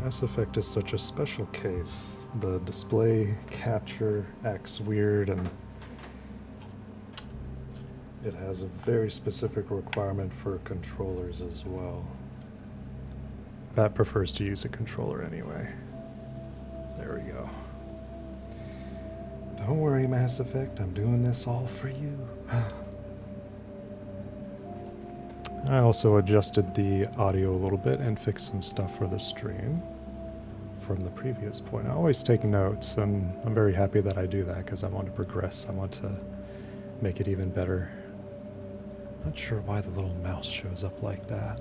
Mass Effect is such a special case. The display capture acts weird, and it has a very specific requirement for controllers as well. Bat prefers to use a controller anyway. There we go. Don't worry, Mass Effect, I'm doing this all for you. I also adjusted the audio a little bit and fixed some stuff for the stream from the previous point. I always take notes, and I'm very happy that I do that because I want to progress. I want to make it even better. Not sure why the little mouse shows up like that.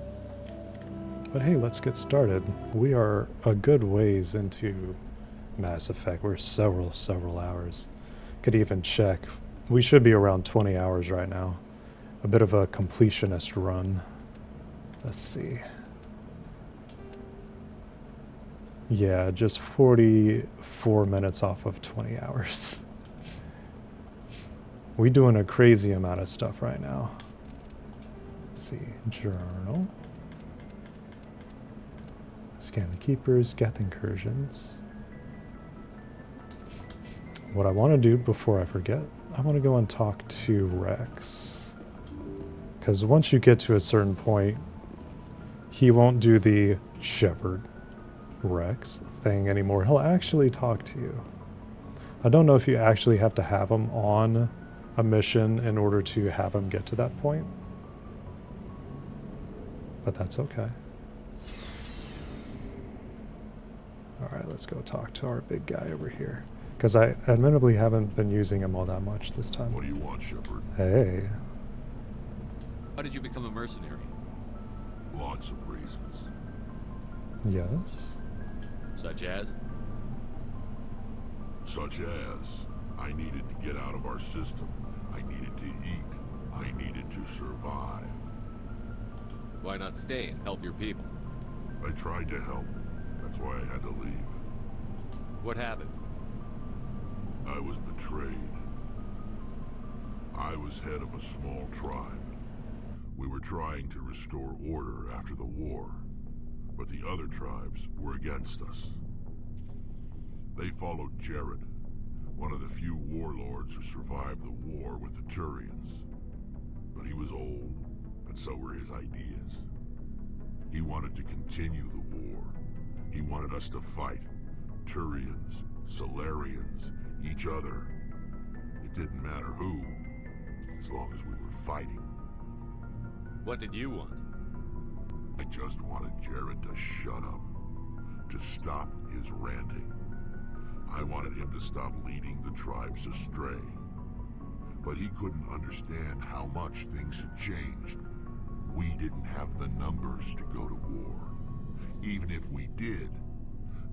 But hey, let's get started. We are a good ways into Mass Effect. We're several hours. Could even check. We should be around 20 hours right now. A bit of a completionist run. Let's see. Yeah, just 44 minutes off of 20 hours. We doing a crazy amount of stuff right now. Let's see. Journal. Scan the keepers, Geth incursions. What I want to do before I forget, I want to go and talk to Rex. Because once you get to a certain point, he won't do the Shepherd Rex thing anymore. He'll actually talk to you. I don't know if you actually have to have him on a mission in order to have him get to that point. But that's okay. Alright, let's go talk to our big guy over here. Because I admittedly haven't been using him all that much this time. What do you want, Shepard? Hey. How did you become a mercenary? Lots of reasons. Yes. Such as? Such as, I needed to get out of our system. I needed to eat. I needed to survive. Why not stay and help your people? I tried to help. That's why I had to leave. What happened? I was betrayed. I was head of a small tribe. We were trying to restore order after the war, but the other tribes were against us. They followed Jared, one of the few warlords who survived the war with the Turians. But he was old, and so were his ideas. He wanted to continue the war. He wanted us to fight. Turians, Solarians, each other. It didn't matter who, as long as we were fighting. What did you want? I just wanted Jared to shut up, to stop his ranting. I wanted him to stop leading the tribes astray. But he couldn't understand how much things had changed. We didn't have the numbers to go to war. Even if we did,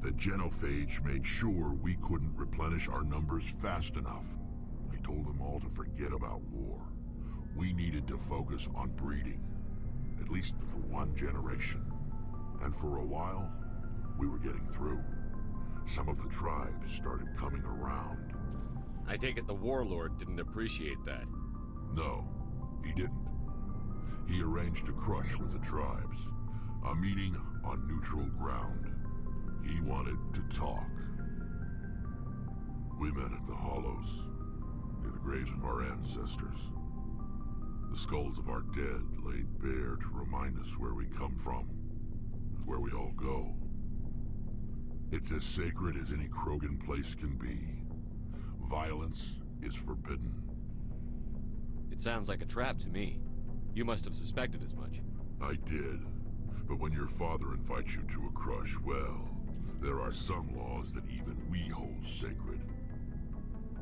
the genophage made sure we couldn't replenish our numbers fast enough. I told them all to forget about war. We needed to focus on breeding, at least for one generation. And for a while, we were getting through. Some of the tribes started coming around. I take it the warlord didn't appreciate that. No, he didn't. He arranged a crush with the tribes, a meeting on neutral ground. He wanted to talk. We met at the Hollows, near the graves of our ancestors. The skulls of our dead laid bare to remind us where we come from, and where we all go. It's as sacred as any Krogan place can be. Violence is forbidden. It sounds like a trap to me. You must have suspected as much. I did. But when your father invites you to a crush, well, there are some laws that even we hold sacred.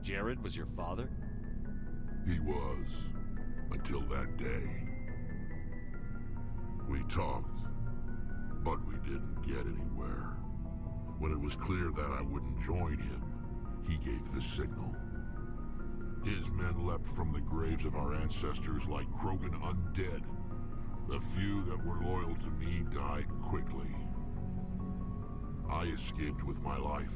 Jared was your father? He was. Until that day. We talked, but we didn't get anywhere. When it was clear that I wouldn't join him, he gave the signal. His men leapt from the graves of our ancestors like Krogan undead. The few that were loyal to me died quickly. I escaped with my life,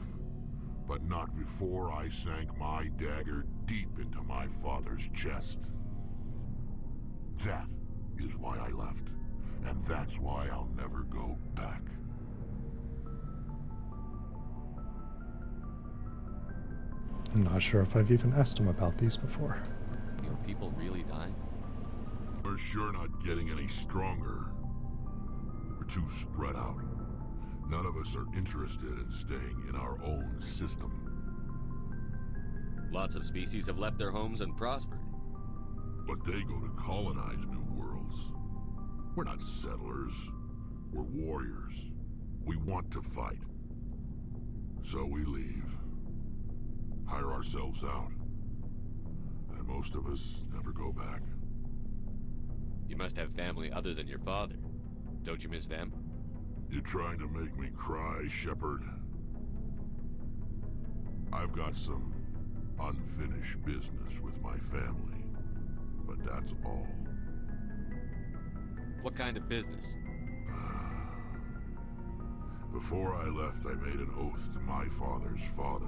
but not before I sank my dagger deep into my father's chest. That is why I left, and that's why I'll never go back. I'm not sure if I've even asked him about these before. Are people really dying? We're sure not getting any stronger. We're too spread out. None of us are interested in staying in our own system. Lots of species have left their homes and prospered. But they go to colonize new worlds. We're not settlers. We're warriors. We want to fight. So we leave. Hire ourselves out. And most of us never go back. You must have family other than your father. Don't you miss them? You trying to make me cry, Shepard? I've got some unfinished business with my family, but that's all. What kind of business? Before I left, I made an oath to my father's father.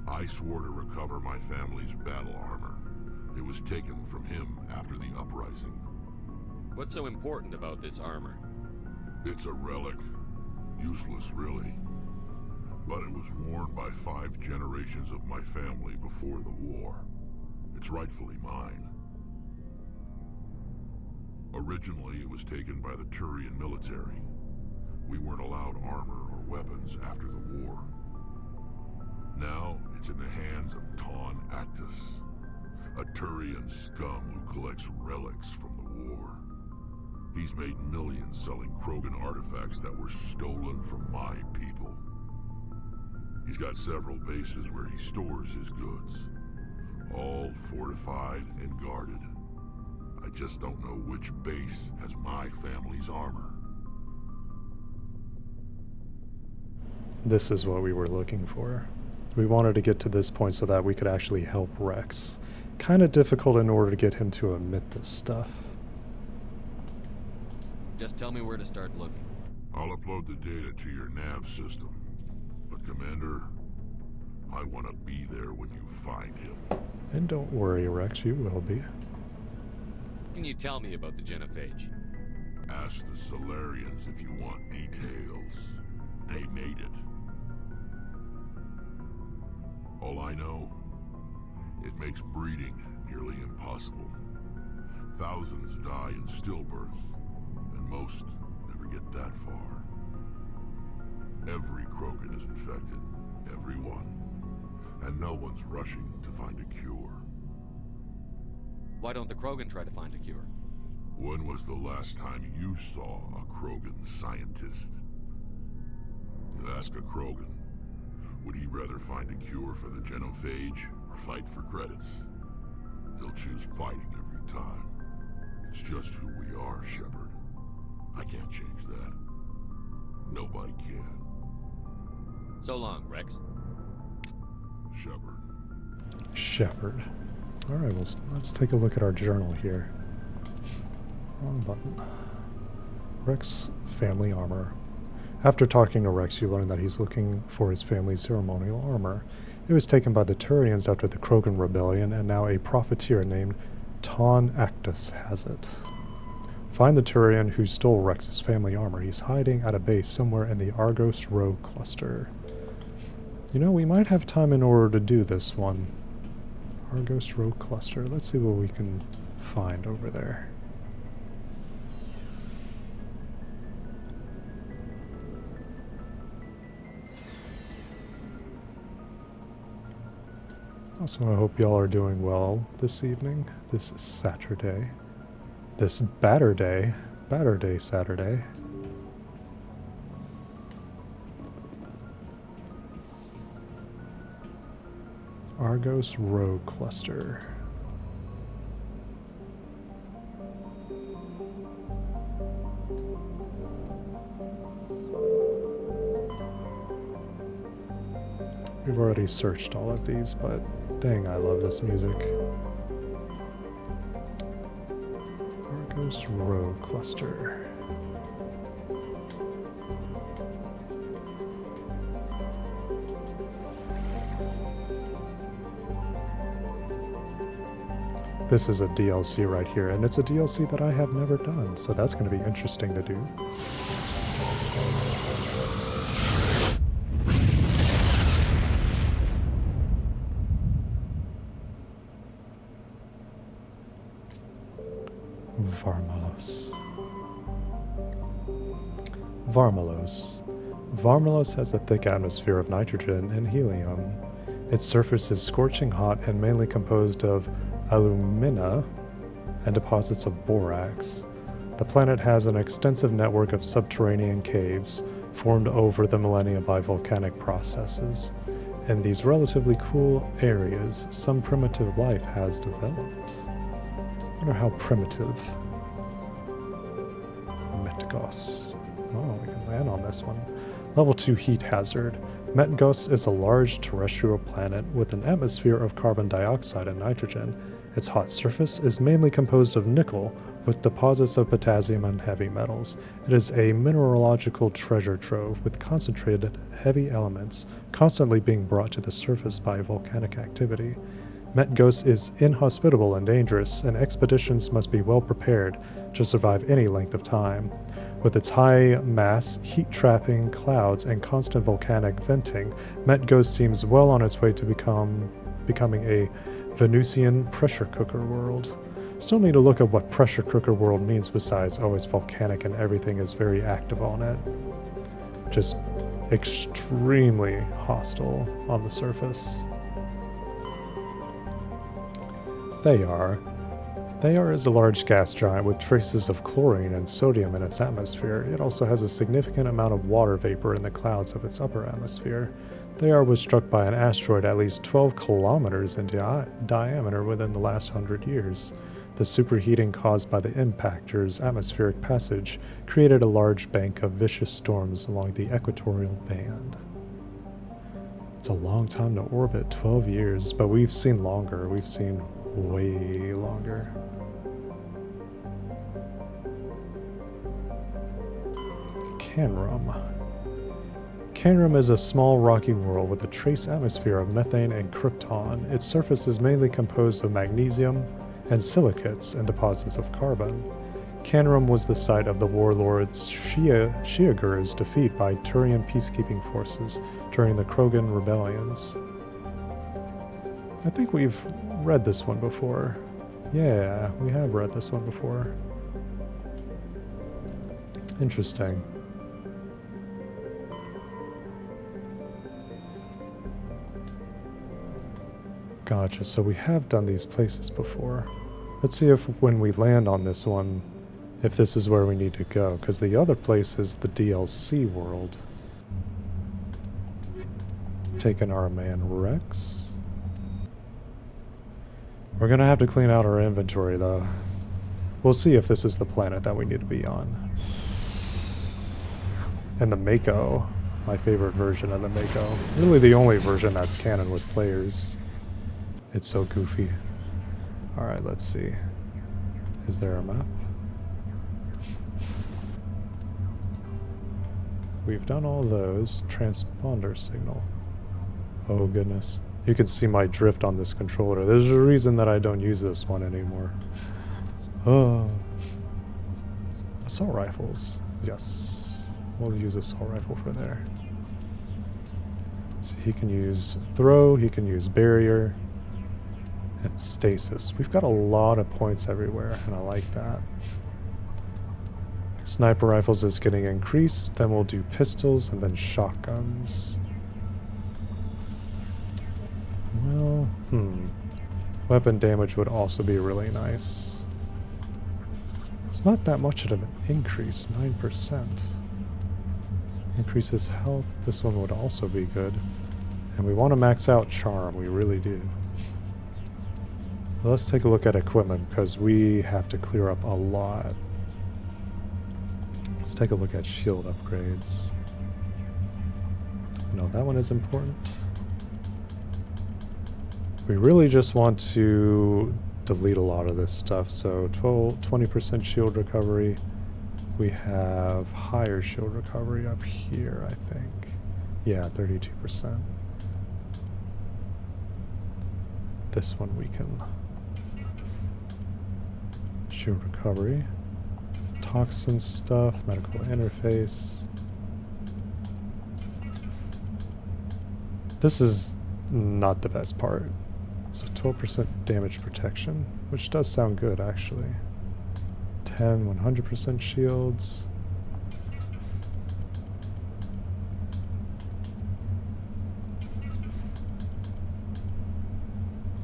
I swore to recover my family's battle armor. It was taken from him after the uprising. What's so important about this armor? It's a relic. Useless, really. But it was worn by 5 generations of my family before the war. It's rightfully mine. Originally, it was taken by the Turian military. We weren't allowed armor or weapons after the war. Now, it's in the hands of Ton Actus, a Turian scum who collects relics from the war. He's made millions selling Krogan artifacts that were stolen from my people. He's got several bases where he stores his goods, all fortified and guarded. I just don't know which base has my family's armor. This is what we were looking for. We wanted to get to this point so that we could actually help Rex. Kind of difficult in order to get him to admit this stuff. Just tell me where to start looking. I'll upload the data to your nav system. But Commander, I want to be there when you find him. And don't worry, Rex, you will be. Can you tell me about the genophage? Ask the Solarians if you want details. They made it. All I know, it makes breeding nearly impossible. Thousands die in stillbirth, and most never get that far. Every Krogan is infected, every one, and no one's rushing to find a cure. Why don't the Krogan try to find a cure? When was the last time you saw a Krogan scientist? You ask a Krogan, would he rather find a cure for the genophage or fight for credits? He'll choose fighting every time. It's just who we are, Shepard. I can't change that. Nobody can. So long, Rex. Shepard. Shepard. Alright, well, let's take a look at our journal here. Wrong button. Rex family armor. After talking to Rex, you learn that he's looking for his family's ceremonial armor. It was taken by the Turians after the Krogan rebellion, and now a profiteer named Ton Actus has it. Find the Turian who stole Rex's family armor. He's hiding at a base somewhere in the Argos Row cluster. You know, we might have time in order to do this one. Argos Row cluster. Let's see what we can find over there. Also, I hope y'all are doing well this evening, this Saturday. This Batter Day Saturday. Argos Row Cluster. We've already searched all of these, but dang, I love this music. Argos Row Cluster. This is a DLC right here, and it's a DLC that I have never done, so that's going to be interesting to do. Varmalos. Varmalos. Varmalos has a thick atmosphere of nitrogen and helium. Its surface is scorching hot and mainly composed of alumina and deposits of borax. The planet has an extensive network of subterranean caves formed over the millennia by volcanic processes. In these relatively cool areas, some primitive life has developed. I wonder how primitive. Metgos. Oh, we can land on this one. Level 2 heat hazard. Metgos is a large terrestrial planet with an atmosphere of carbon dioxide and nitrogen. Its hot surface is mainly composed of nickel, with deposits of potassium and heavy metals. It is a mineralogical treasure trove with concentrated heavy elements constantly being brought to the surface by volcanic activity. Metgos is inhospitable and dangerous, and expeditions must be well prepared to survive any length of time. With its high mass, heat-trapping clouds, and constant volcanic venting, Metgos seems well on its way to becoming a Venusian pressure cooker world. Still need to look at what pressure cooker world means besides, oh, it's volcanic and everything is very active on it. Just extremely hostile on the surface. Thayar is a large gas giant with traces of chlorine and sodium in its atmosphere. It also has a significant amount of water vapor in the clouds of its upper atmosphere. Thayar was struck by an asteroid at least 12 kilometers in diameter within the last 100 years. The superheating caused by the impactor's atmospheric passage created a large bank of vicious storms along the equatorial band. It's a long time to orbit, 12 years, but we've seen longer. We've seen way longer. Canrum. Canrum is a small rocky world with a trace atmosphere of methane and krypton. Its surface is mainly composed of magnesium and silicates and deposits of carbon. Canrum was the site of the warlords Shiagur's defeat by Turian peacekeeping forces during the Krogan rebellions. I think we've read this one before. Yeah, we have read this one before. Interesting. Gotcha, so we have done these places before. Let's see if when we land on this one, if this is where we need to go, because the other place is the DLC world. Taking our man Rex. We're gonna have to clean out our inventory though. We'll see if this is the planet that we need to be on. And the Mako, my favorite version of the Mako. Really the only version that's canon with players. It's so goofy. Alright, let's see. Is there a map? We've done all those. Transponder signal. Oh goodness. You can see my drift on this controller. There's a reason that I don't use this one anymore. Oh. Assault rifles. Yes. We'll use assault rifle for there. So he can use throw, he can use barrier, and stasis. We've got a lot of points everywhere, and I like that. Sniper rifles is getting increased, then we'll do pistols and then shotguns. Well, weapon damage would also be really nice. It's not that much of an increase, 9%. Increases health, this one would also be good. And we want to max out charm, we really do. Let's take a look at equipment, because we have to clear up a lot. Let's take a look at shield upgrades. No, that one is important. We really just want to delete a lot of this stuff. So 20% shield recovery. We have higher shield recovery up here, I think. Yeah, 32%. This one we can... Shield recovery. Toxin stuff, medical interface. This is not the best part. So 12% damage protection, which does sound good actually. 10, 100% shields.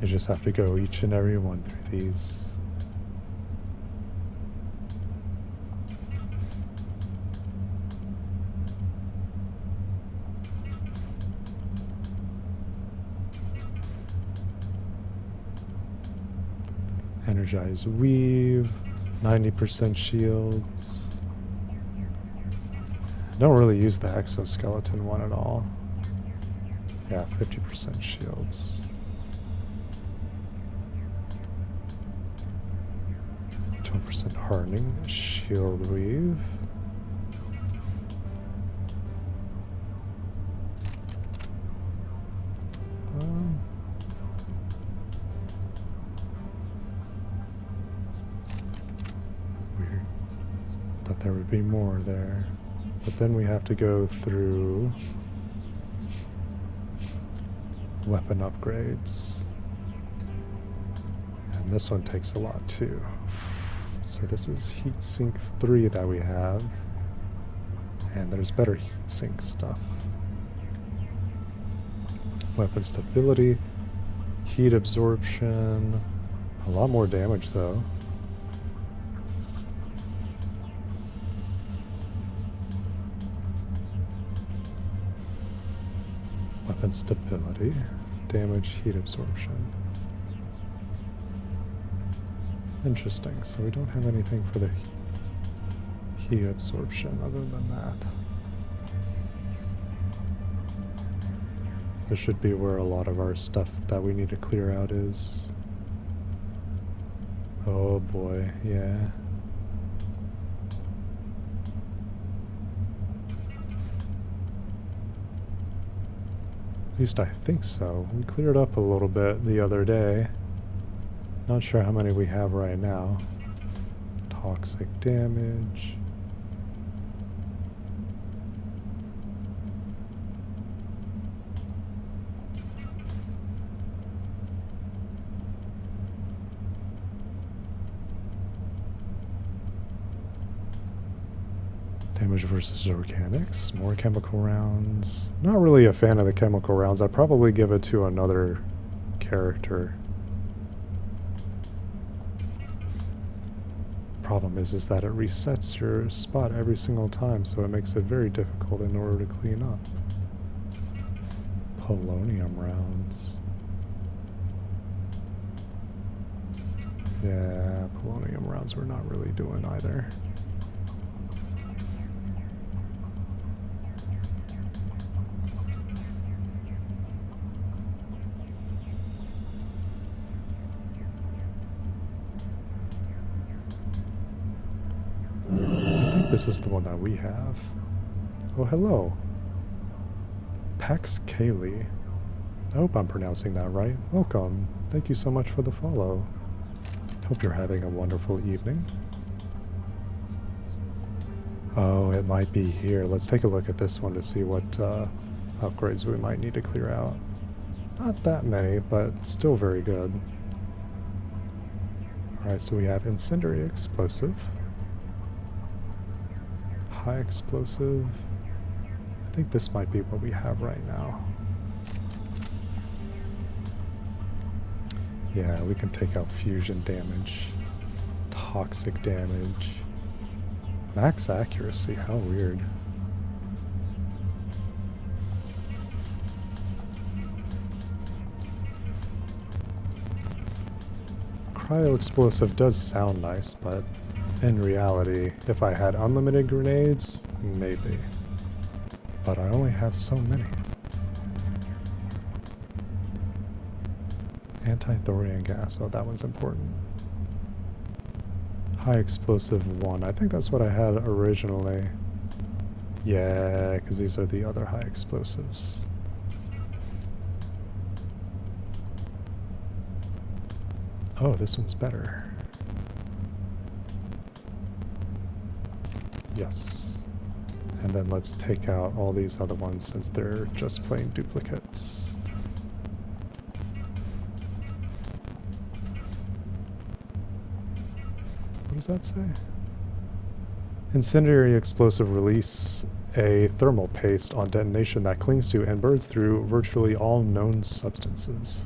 You just have to go each and every one through these. Energize weave, 90% shields. Don't really use the exoskeleton one at all. Yeah, 50% shields. 12% hardening, shield weave. Weird. Thought there would be more there. But then we have to go through weapon upgrades. And this one takes a lot too. So this is heatsink 3 that we have. And there's better heatsink stuff. Weapon stability, heat absorption, a lot more damage though. Weapon stability, damage, heat absorption. Interesting, so we don't have anything for the heat absorption other than that. This should be where a lot of our stuff that we need to clear out is. Oh boy, yeah. At least I think so. We cleared up a little bit the other day. Not sure how many we have right now. Toxic damage. Damage versus organics. More chemical rounds. Not really a fan of the chemical rounds. I'd probably give it to another character. Problem is that it resets your spot every single time, so it makes it very difficult in order to clean up. Polonium rounds. Yeah, polonium rounds we're not really doing either. This is the one that we have. Oh, hello. Pax Kaylee. I hope I'm pronouncing that right. Welcome. Thank you so much for the follow. Hope you're having a wonderful evening. Oh, it might be here. Let's take a look at this one to see what upgrades we might need to clear out. Not that many, but still very good. Alright, so we have Incendiary Explosive. High explosive. I think this might be what we have right now. Yeah, we can take out fusion damage, toxic damage, max accuracy. How weird. Cryo explosive does sound nice, but in reality, if I had unlimited grenades, maybe. But I only have so many. Anti-thorium gas. Oh, that one's important. High explosive 1. I think that's what I had originally. Yeah, because these are the other high explosives. Oh, this one's better. Yes. And then let's take out all these other ones since they're just plain duplicates. What does that say? Incendiary explosive release a thermal paste on detonation that clings to and burns through virtually all known substances.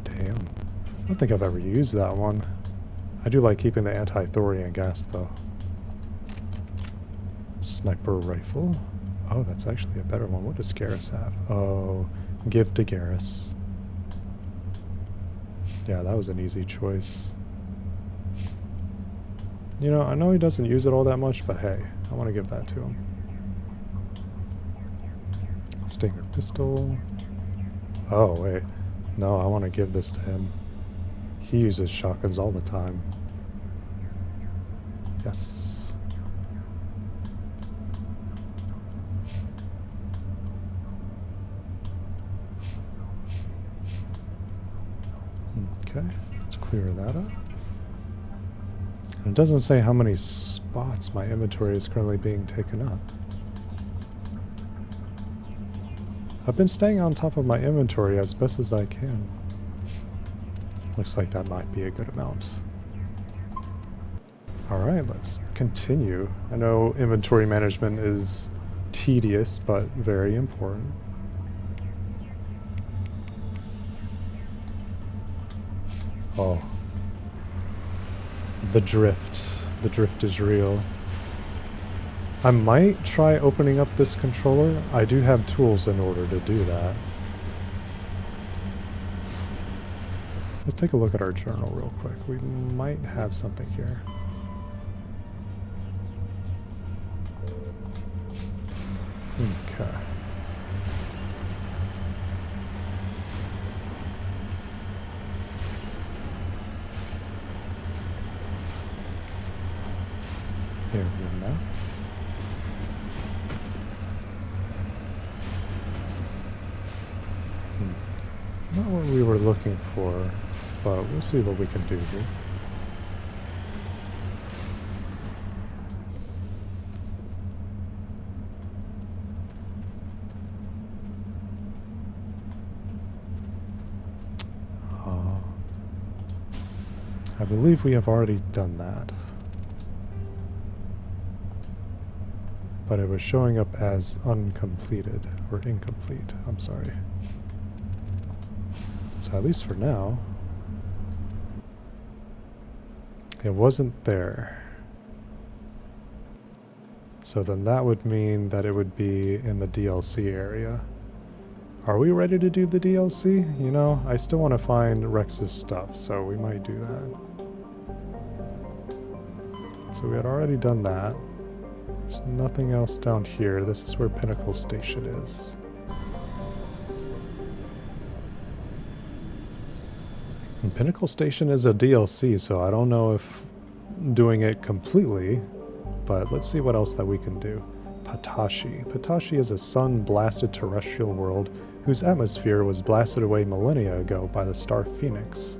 Damn. I don't think I've ever used that one. I do like keeping the anti-thorium gas though. Sniper rifle. Oh, that's actually a better one. What does Garrus have? Oh, give to Garrus. Yeah, that was an easy choice. You know, I know he doesn't use it all that much, but hey, I want to give that to him. Stinger pistol. Oh, wait. No, I want to give this to him. He uses shotguns all the time. Yes. Okay, let's clear that up. And it doesn't say how many spots my inventory is currently being taken up. I've been staying on top of my inventory as best as I can. Looks like that might be a good amount. Alright, let's continue. I know inventory management is tedious, but very important. Oh. The drift. The drift is real. I might try opening up this controller. I do have tools in order to do that. Let's take a look at our journal real quick. We might have something here. Okay. Here we go. Not what we were looking for, but we'll see what we can do here. I believe we have already done that. But it was showing up as uncompleted, or incomplete, I'm sorry. So at least for now, it wasn't there. So then that would mean that it would be in the DLC area. Are we ready to do the DLC? You know, I still want to find Rex's stuff, so we might do that. So we had already done that. There's nothing else down here. This is where Pinnacle Station is. And Pinnacle Station is a DLC, so I don't know if doing it completely, but let's see what else that we can do. Patashi. Patashi is a sun-blasted terrestrial world whose atmosphere was blasted away millennia ago by the star Phoenix.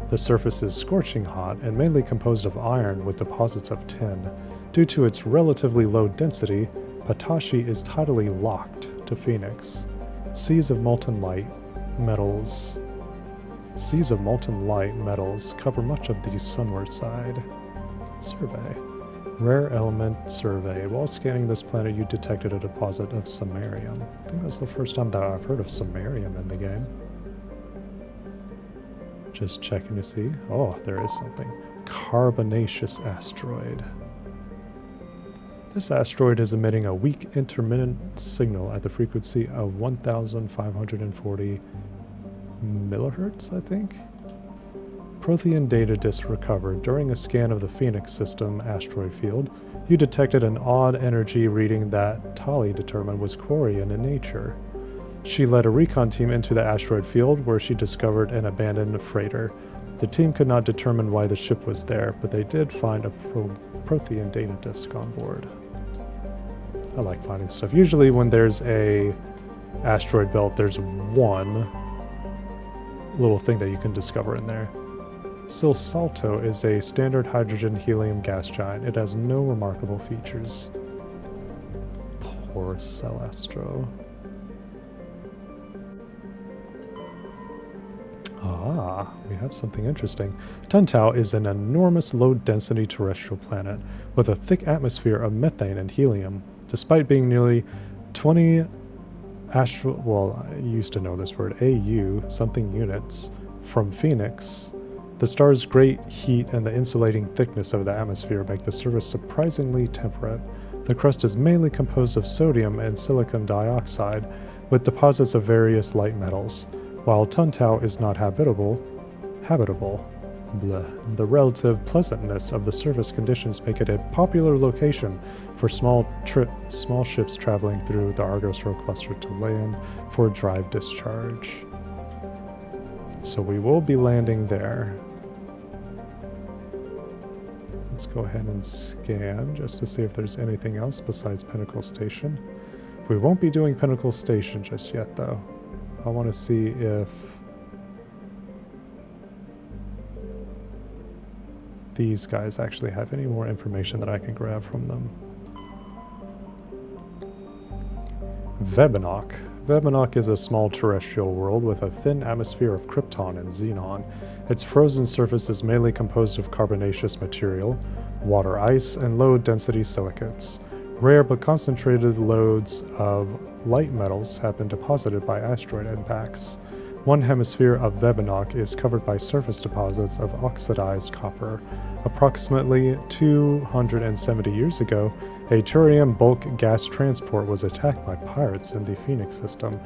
The surface is scorching hot and mainly composed of iron with deposits of tin. Due to its relatively low density, Patashi is tidally locked to Phoenix. Seas of molten light metals cover much of the sunward side. Survey. Rare element survey. While scanning this planet, you detected a deposit of samarium. I think that's the first time that I've heard of samarium in the game. Just checking to see. Oh, there is something. Carbonaceous asteroid. This asteroid is emitting a weak intermittent signal at the frequency of 1,540 millihertz, I think? Prothean data disk recovered. During a scan of the Phoenix system asteroid field, you detected an odd energy reading that Tali determined was Quarian in nature. She led a recon team into the asteroid field where she discovered an abandoned freighter. The team could not determine why the ship was there, but they did find a Prothean data disk on board. I like finding stuff. Usually when there's a asteroid belt, there's one little thing that you can discover in there. Silsalto is a standard hydrogen helium gas giant. It has no remarkable features. Poor Celestro. Ah, we have something interesting. Tuntau is an enormous low-density terrestrial planet with a thick atmosphere of methane and helium. Despite being nearly 20 well, I used to know this word, AU, something units, from Phoenix, the star's great heat and the insulating thickness of the atmosphere make the surface surprisingly temperate. The crust is mainly composed of sodium and silicon dioxide, with deposits of various light metals. While Tuntau is not habitable, the relative pleasantness of the surface conditions make it a popular location for small ships traveling through the Argos Row cluster to land for drive discharge. So we will be landing there. Let's go ahead and scan just to see if there's anything else besides Pinnacle Station. We won't be doing Pinnacle Station just yet, though. I want to see if these guys actually have any more information that I can grab from them. Vebenock. Vebenock is a small terrestrial world with a thin atmosphere of krypton and xenon. Its frozen surface is mainly composed of carbonaceous material, water ice, and low-density silicates. Rare but concentrated loads of light metals have been deposited by asteroid impacts. One hemisphere of Vebenock is covered by surface deposits of oxidized copper. Approximately 270 years ago, a Turian bulk gas transport was attacked by pirates in the Phoenix system.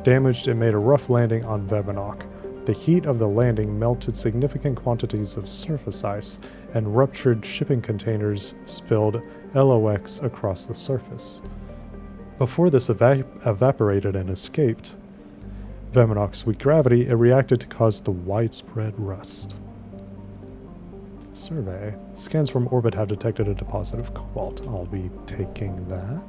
Damaged, it made a rough landing on Vebenock. The heat of the landing melted significant quantities of surface ice, and ruptured shipping containers spilled LOX across the surface. Before this evaporated and escaped Vebenock's weak gravity, it reacted to cause the widespread rust. Survey. Scans from orbit have detected a deposit of cobalt. I'll be taking that.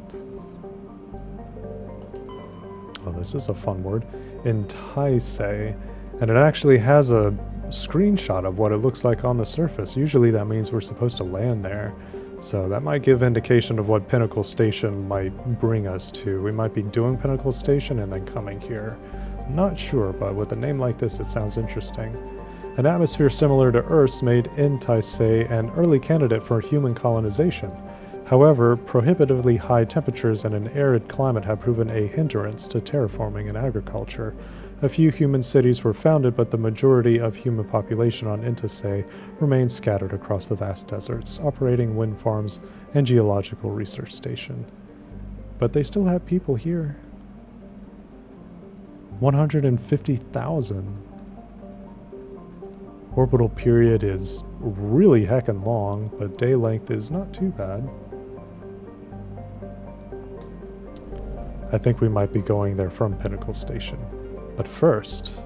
Oh, this is a fun word. Entice. And it actually has a screenshot of what it looks like on the surface. Usually that means we're supposed to land there. So that might give indication of what Pinnacle Station might bring us to. We might be doing Pinnacle Station and then coming here. Not sure, but with a name like this, it sounds interesting. An atmosphere similar to Earth's made Entice an early candidate for human colonization. However, prohibitively high temperatures and an arid climate have proven a hindrance to terraforming and agriculture. A few human cities were founded, but the majority of human population on Entice remains scattered across the vast deserts, operating wind farms and geological research station. But they still have people here. 150,000. Orbital period is really heckin' long, but day length is not too bad. I think we might be going there from Pinnacle Station. But first,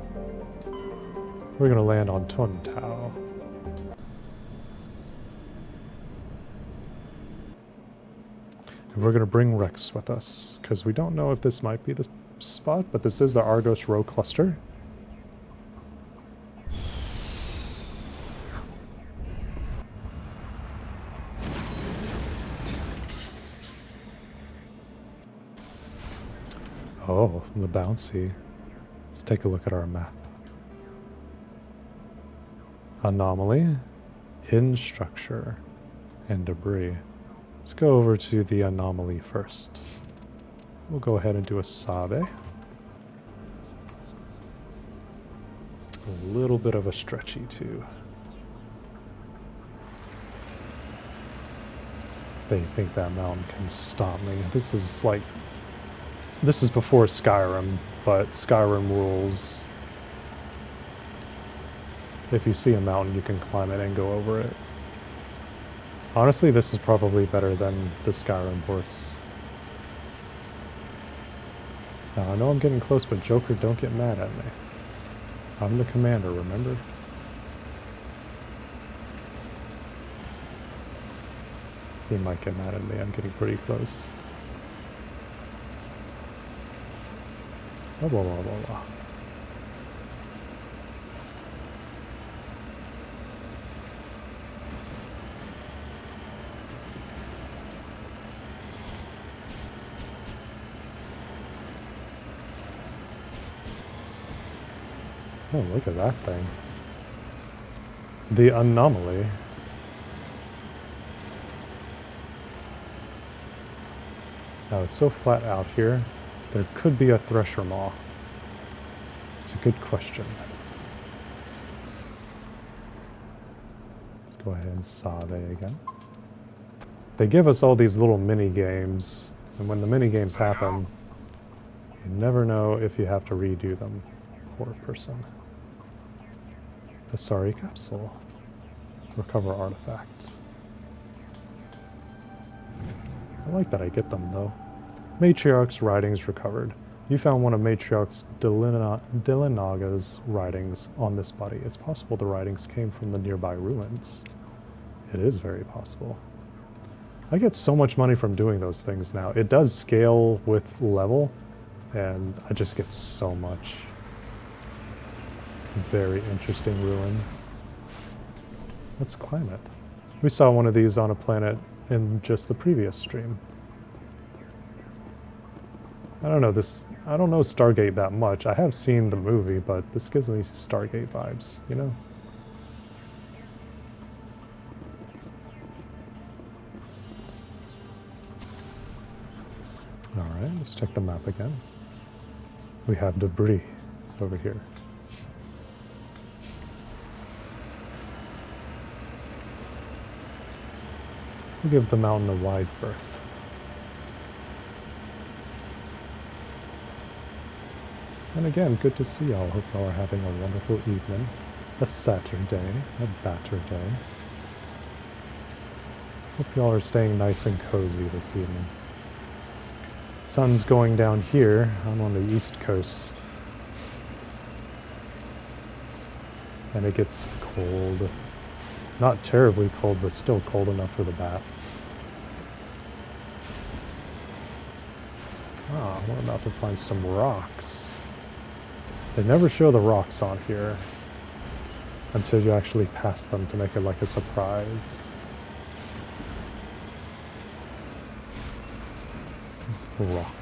we're going to land on Tuntau. And we're going to bring Rex with us, because we don't know if this might be the spot, but this is the Argos Row cluster. Oh, the bouncy. Let's take a look at our map. Anomaly, hidden structure, and debris. Let's go over to the anomaly first. We'll go ahead and do a Sabe. A little bit of a stretchy too. They think that mountain can stop me. This is before Skyrim, but Skyrim rules. If you see a mountain, you can climb it and go over it. Honestly, this is probably better than the Skyrim horse. Now, I know I'm getting close, but Joker, don't get mad at me. I'm the commander, remember? He might get mad at me. I'm getting pretty close. Blah, blah, blah, blah, blah. Oh, look at that thing. The anomaly. Now it's so flat out here, there could be a thresher maw. It's a good question. Let's go ahead and Save again. They give us all these little mini games, and when the mini games happen, you never know if you have to redo them. Poor person. Asari capsule. Recover artifacts. I like that I get them though. Matriarch's writings recovered. You found one of Matriarch Dilanaga's writings on this body. It's possible the writings came from the nearby ruins. It is very possible. I get so much money from doing those things now. It does scale with level, and I just get so much. Very interesting ruin. Let's climb it. We saw one of these on a planet in just the previous stream. I don't know Stargate that much. I have seen the movie, but this gives me Stargate vibes, you know? Alright, let's check the map again. We have debris over here. We'll give the mountain a wide berth. And again, good to see y'all. Hope y'all are having a wonderful evening. A Saturday, a batter day. Hope y'all are staying nice and cozy this evening. Sun's going down here. I'm on the east coast. And it gets cold. Not terribly cold, but still cold enough for the bat. Ah, we're about to find some rocks. They never show the rocks on here until you actually pass them to make it like a surprise. Rock.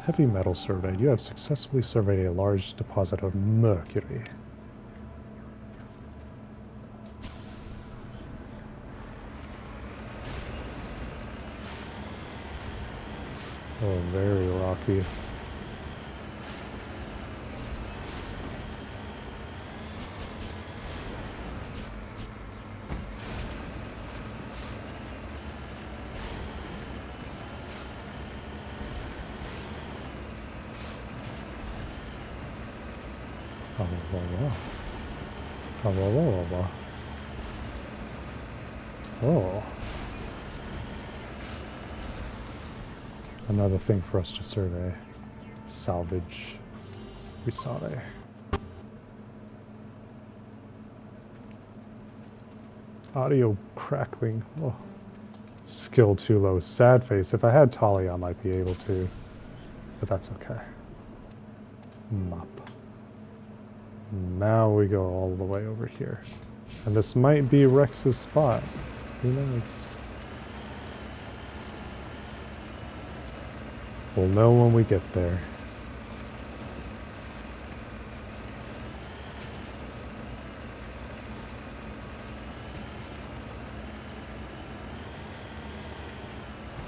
Heavy metal survey. You have successfully surveyed a large deposit of mercury. Oh, very rocky. Oh. Another thing for us to survey. Salvage. We saw there. Audio crackling. Oh. Skill too low. Sad face. If I had Talia, I might be able to. But that's okay. Mop. Now we go all the way over here. And this might be Rex's spot. Who knows? We'll know when we get there.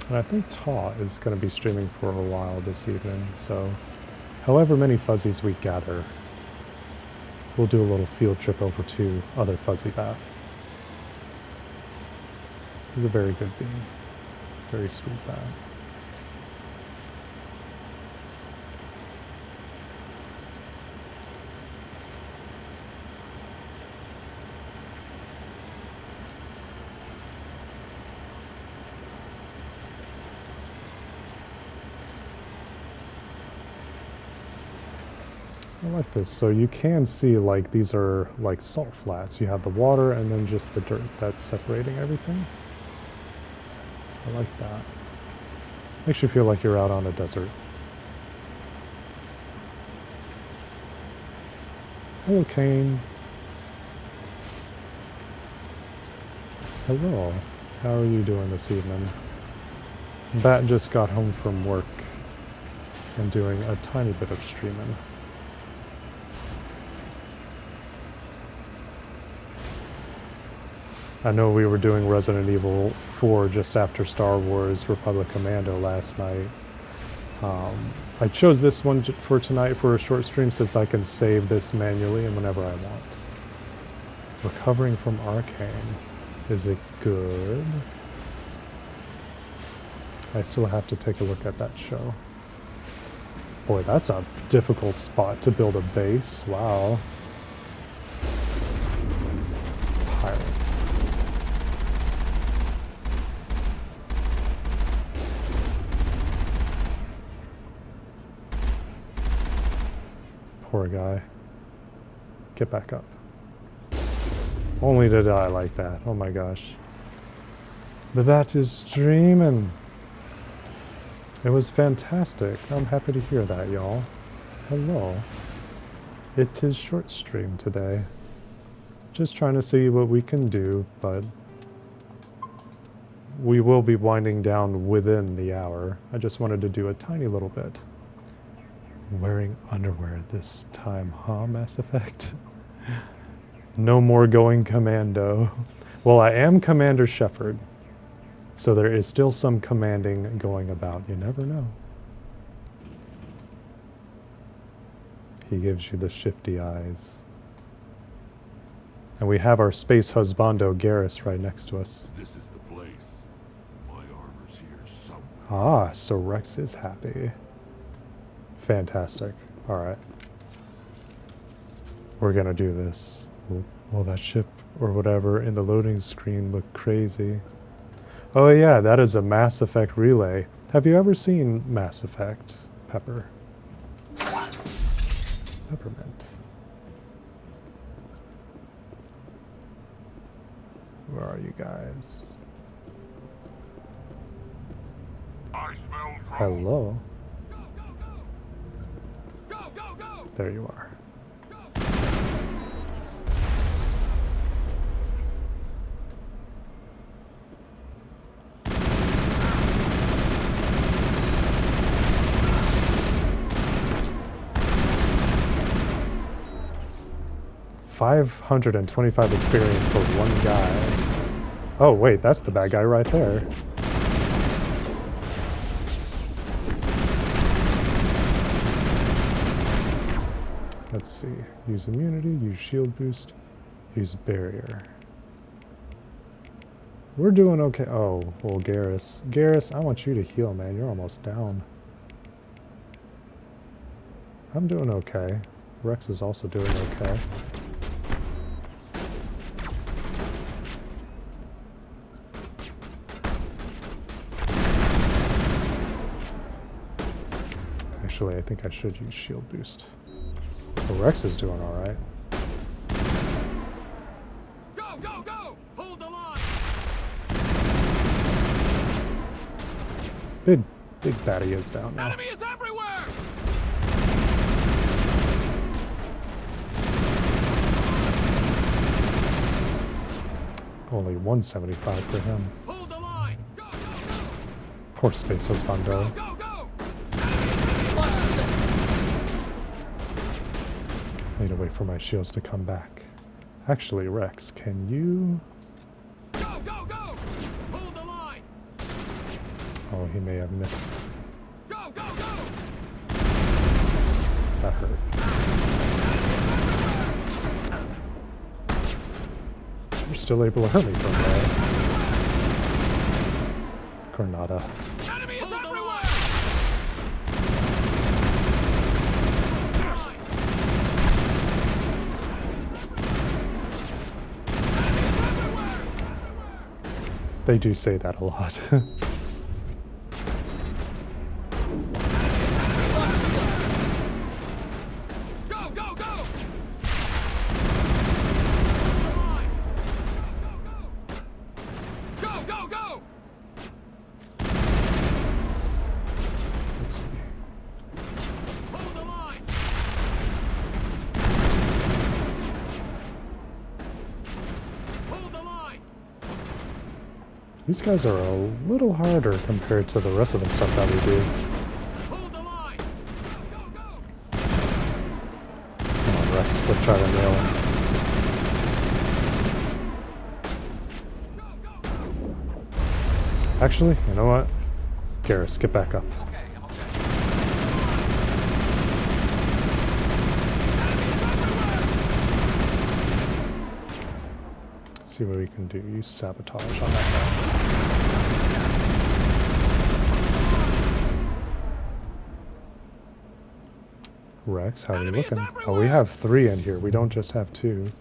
And I think Taw is going to be streaming for a while this evening, so however many fuzzies we gather, we'll do a little field trip over to other fuzzy bat. He's a very good being. Very sweet bat. I like this. So you can see, like, these are like salt flats. You have the water and then just the dirt that's separating everything. I like that. Makes you feel like you're out on a desert. Hello, Kane. Hello. How are you doing this evening? Bat just got home from work and doing a tiny bit of streaming. I know we were doing Resident Evil 4 just after Star Wars Republic Commando last night. I chose this one for tonight for a short stream since I can save this manually and whenever I want. Recovering from Arcane. Is it good? I still have to take a look at that show. Boy, that's a difficult spot to build a base. Wow. Pirate. Poor guy. Get back up. Only to die like that. Oh my gosh. The bat is streaming. It was fantastic. I'm happy to hear that, y'all. Hello. It is short stream today. Just trying to see what we can do, but we will be winding down within the hour. I just wanted to do a tiny little bit. Wearing underwear this time, huh, Mass Effect? No more going commando. Well, I am Commander Shepard, so there is still some commanding going about. You never know. He gives you the shifty eyes. And we have our space husbando Garrus right next to us. This is the place. My armor's here somewhere. Ah, so Rex is happy. Fantastic. Alright. We're gonna do this. Will that ship or whatever in the loading screen look crazy? Oh yeah, that is a Mass Effect relay. Have you ever seen Mass Effect, Pepper? Peppermint. Where are you guys? I smell trouble. Hello. Go, go, go! Go, go, go! There you are. 525 experience for one guy. Oh wait, that's the bad guy right there. Let's see. Use immunity, use shield boost, use barrier. We're doing okay. Oh, well, Garrus. Garrus, I want you to heal, man. You're almost down. I'm doing okay. Rex is also doing okay. Actually, I think I should use shield boost. Well, Rex is doing alright. Go, go, go! Hold the line! Big baddie is down now. Enemy is everywhere! Only 175 for him. Hold the line! Go, go, go! Poor Space Husbando. Go, go, go! Need to wait for my shields to come back. Actually, Rex, can you... Go, go, go! Hold the line! Oh, he may have missed. Go, go, go! That hurt. You're still able to hurt me from there. Granada. Enemy is everywhere! They do say that a lot. Go, go, go! Go, go, go! These guys are a little harder compared to the rest of the stuff that we do. Hold the line! Go, go, go! Come on, Rex, let's try to nail him. Actually, you know what? Garrus, get back up. Okay, I'm okay. See what we can do. Use sabotage on that guy. Rex, how are we looking? Oh, we have 3 in here. We don't just have 2.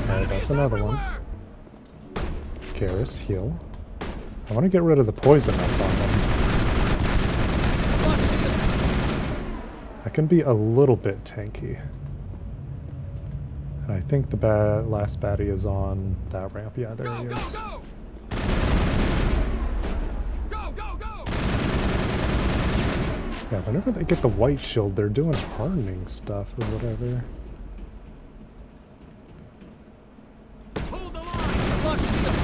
Alright, that's another one. Garrus, heal. I want to get rid of the poison that's on them. I can be a little bit tanky. And I think the last baddie is on that ramp. Yeah, there he is. Go, go, go! Yeah, whenever they get the white shield, they're doing hardening stuff or whatever. Hold the line! Lost shield!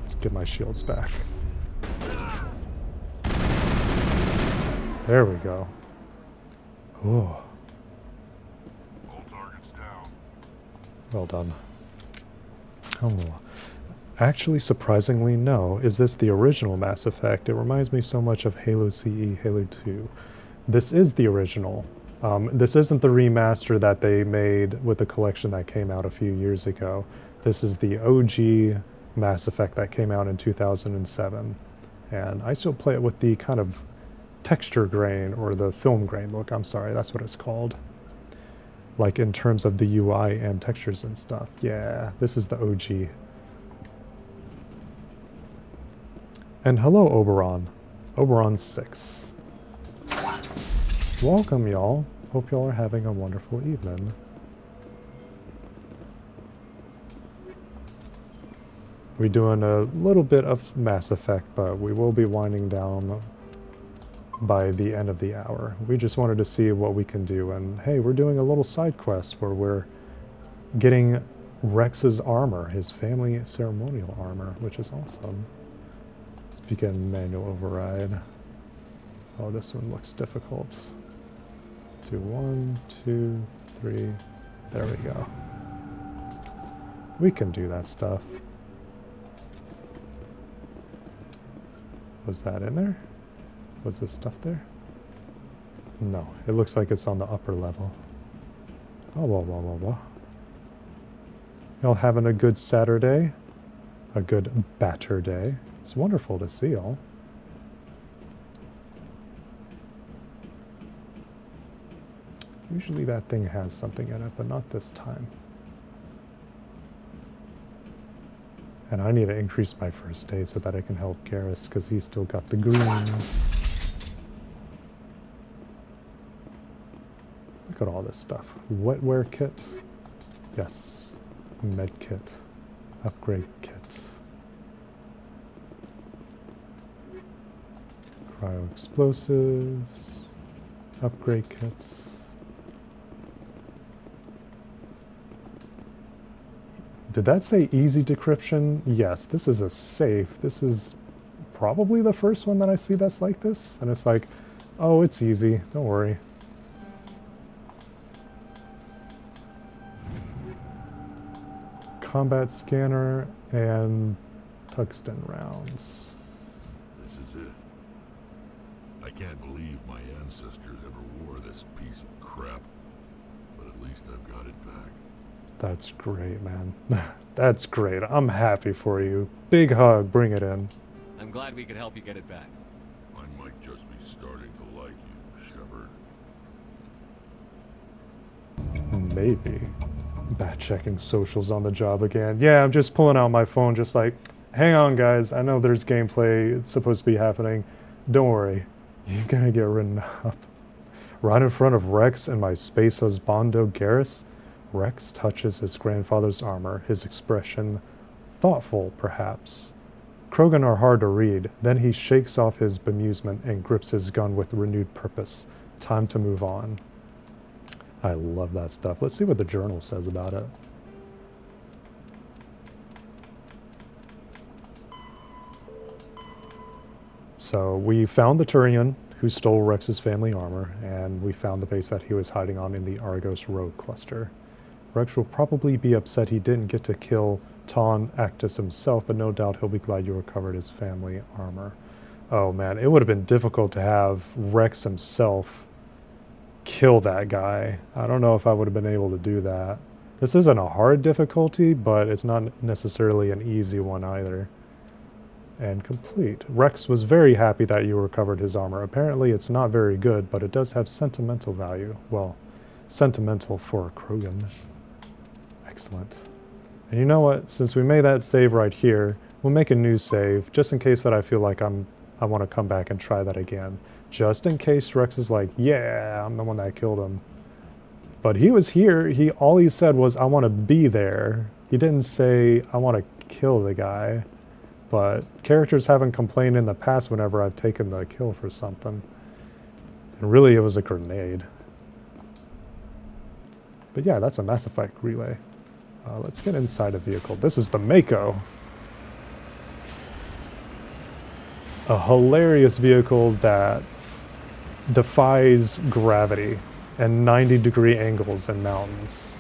Let's get my shields back. There we go. Oh, All targets down. well done. Oh, actually, surprisingly, no. Is this the original Mass Effect? It reminds me so much of Halo CE, Halo 2. This is the original. This isn't the remaster that they made with the collection that came out a few years ago. This is the OG Mass Effect that came out in 2007. And I still play it with the kind of texture grain, or the film grain look, I'm sorry, that's what it's called. Like in terms of the UI and textures and stuff. Yeah, this is the OG. And hello, Oberon. Oberon 6. Welcome, y'all. Hope y'all are having a wonderful evening. We're doing a little bit of Mass Effect, but we will be winding down by the end of the hour. We just wanted to see what we can do, and hey, we're doing a little side quest where we're getting Rex's armor, his family ceremonial armor, which is awesome. Let's begin manual override. Oh, this one looks difficult. Do 1, 2, 3. There we go. We can do that stuff. Was that in there? Was this stuff there? No, it looks like it's on the upper level. Oh, well. Y'all having a good Saturday? A good batter day? It's wonderful to see y'all. Usually that thing has something in it, but not this time. And I need to increase my first aid so that I can help Garrus, because he's still got the green. Look at all this stuff. Wetware kit. Yes. Med kit. Upgrade kit. Cryo explosives. Upgrade kits. Did that say easy decryption? Yes, this is a safe. This is probably the first one that I see that's like this. And it's like, oh, it's easy. Don't worry. Combat scanner and tungsten rounds. This is it. I can't believe my ancestors ever wore this piece of crap. But at least I've got it back. That's great, man. That's great. I'm happy for you. Big hug. Bring it in. I'm glad we could help you get it back. I might just be starting to like you, Shepard. Maybe. Bat checking socials on the job again. Yeah, I'm just pulling out my phone just like, hang on guys, I know there's gameplay, it's supposed to be happening. Don't worry, you're gonna get written up. Right in front of Rex and my space husbando Garrus, Rex touches his grandfather's armor, his expression thoughtful perhaps. Krogan are hard to read, then he shakes off his bemusement and grips his gun with renewed purpose. Time to move on. I love that stuff. Let's see what the journal says about it. So we found the Turian who stole Rex's family armor, and we found the base that he was hiding on in the Argos Rogue cluster. Rex will probably be upset he didn't get to kill Ton Actus himself, but no doubt he'll be glad you recovered his family armor. Oh man, it would have been difficult to have Rex himself kill that guy. I don't know if I would have been able to do that. This isn't a hard difficulty, but it's not necessarily an easy one either. And complete. Rex was very happy that you recovered his armor. Apparently it's not very good, but it does have sentimental value. Well, sentimental for Krogan. Excellent. And you know what? Since we made that save right here, we'll make a new save, just in case that I feel like I want to come back and try that again. Just in case Rex is like, yeah, I'm the one that killed him. But he was here. All he said was, I want to be there. He didn't say, I want to kill the guy. But characters haven't complained in the past whenever I've taken the kill for something. And really, it was a grenade. But yeah, that's a Mass Effect relay. Let's get inside a vehicle. This is the Mako. A hilarious vehicle that defies gravity and 90-degree angles and mountains.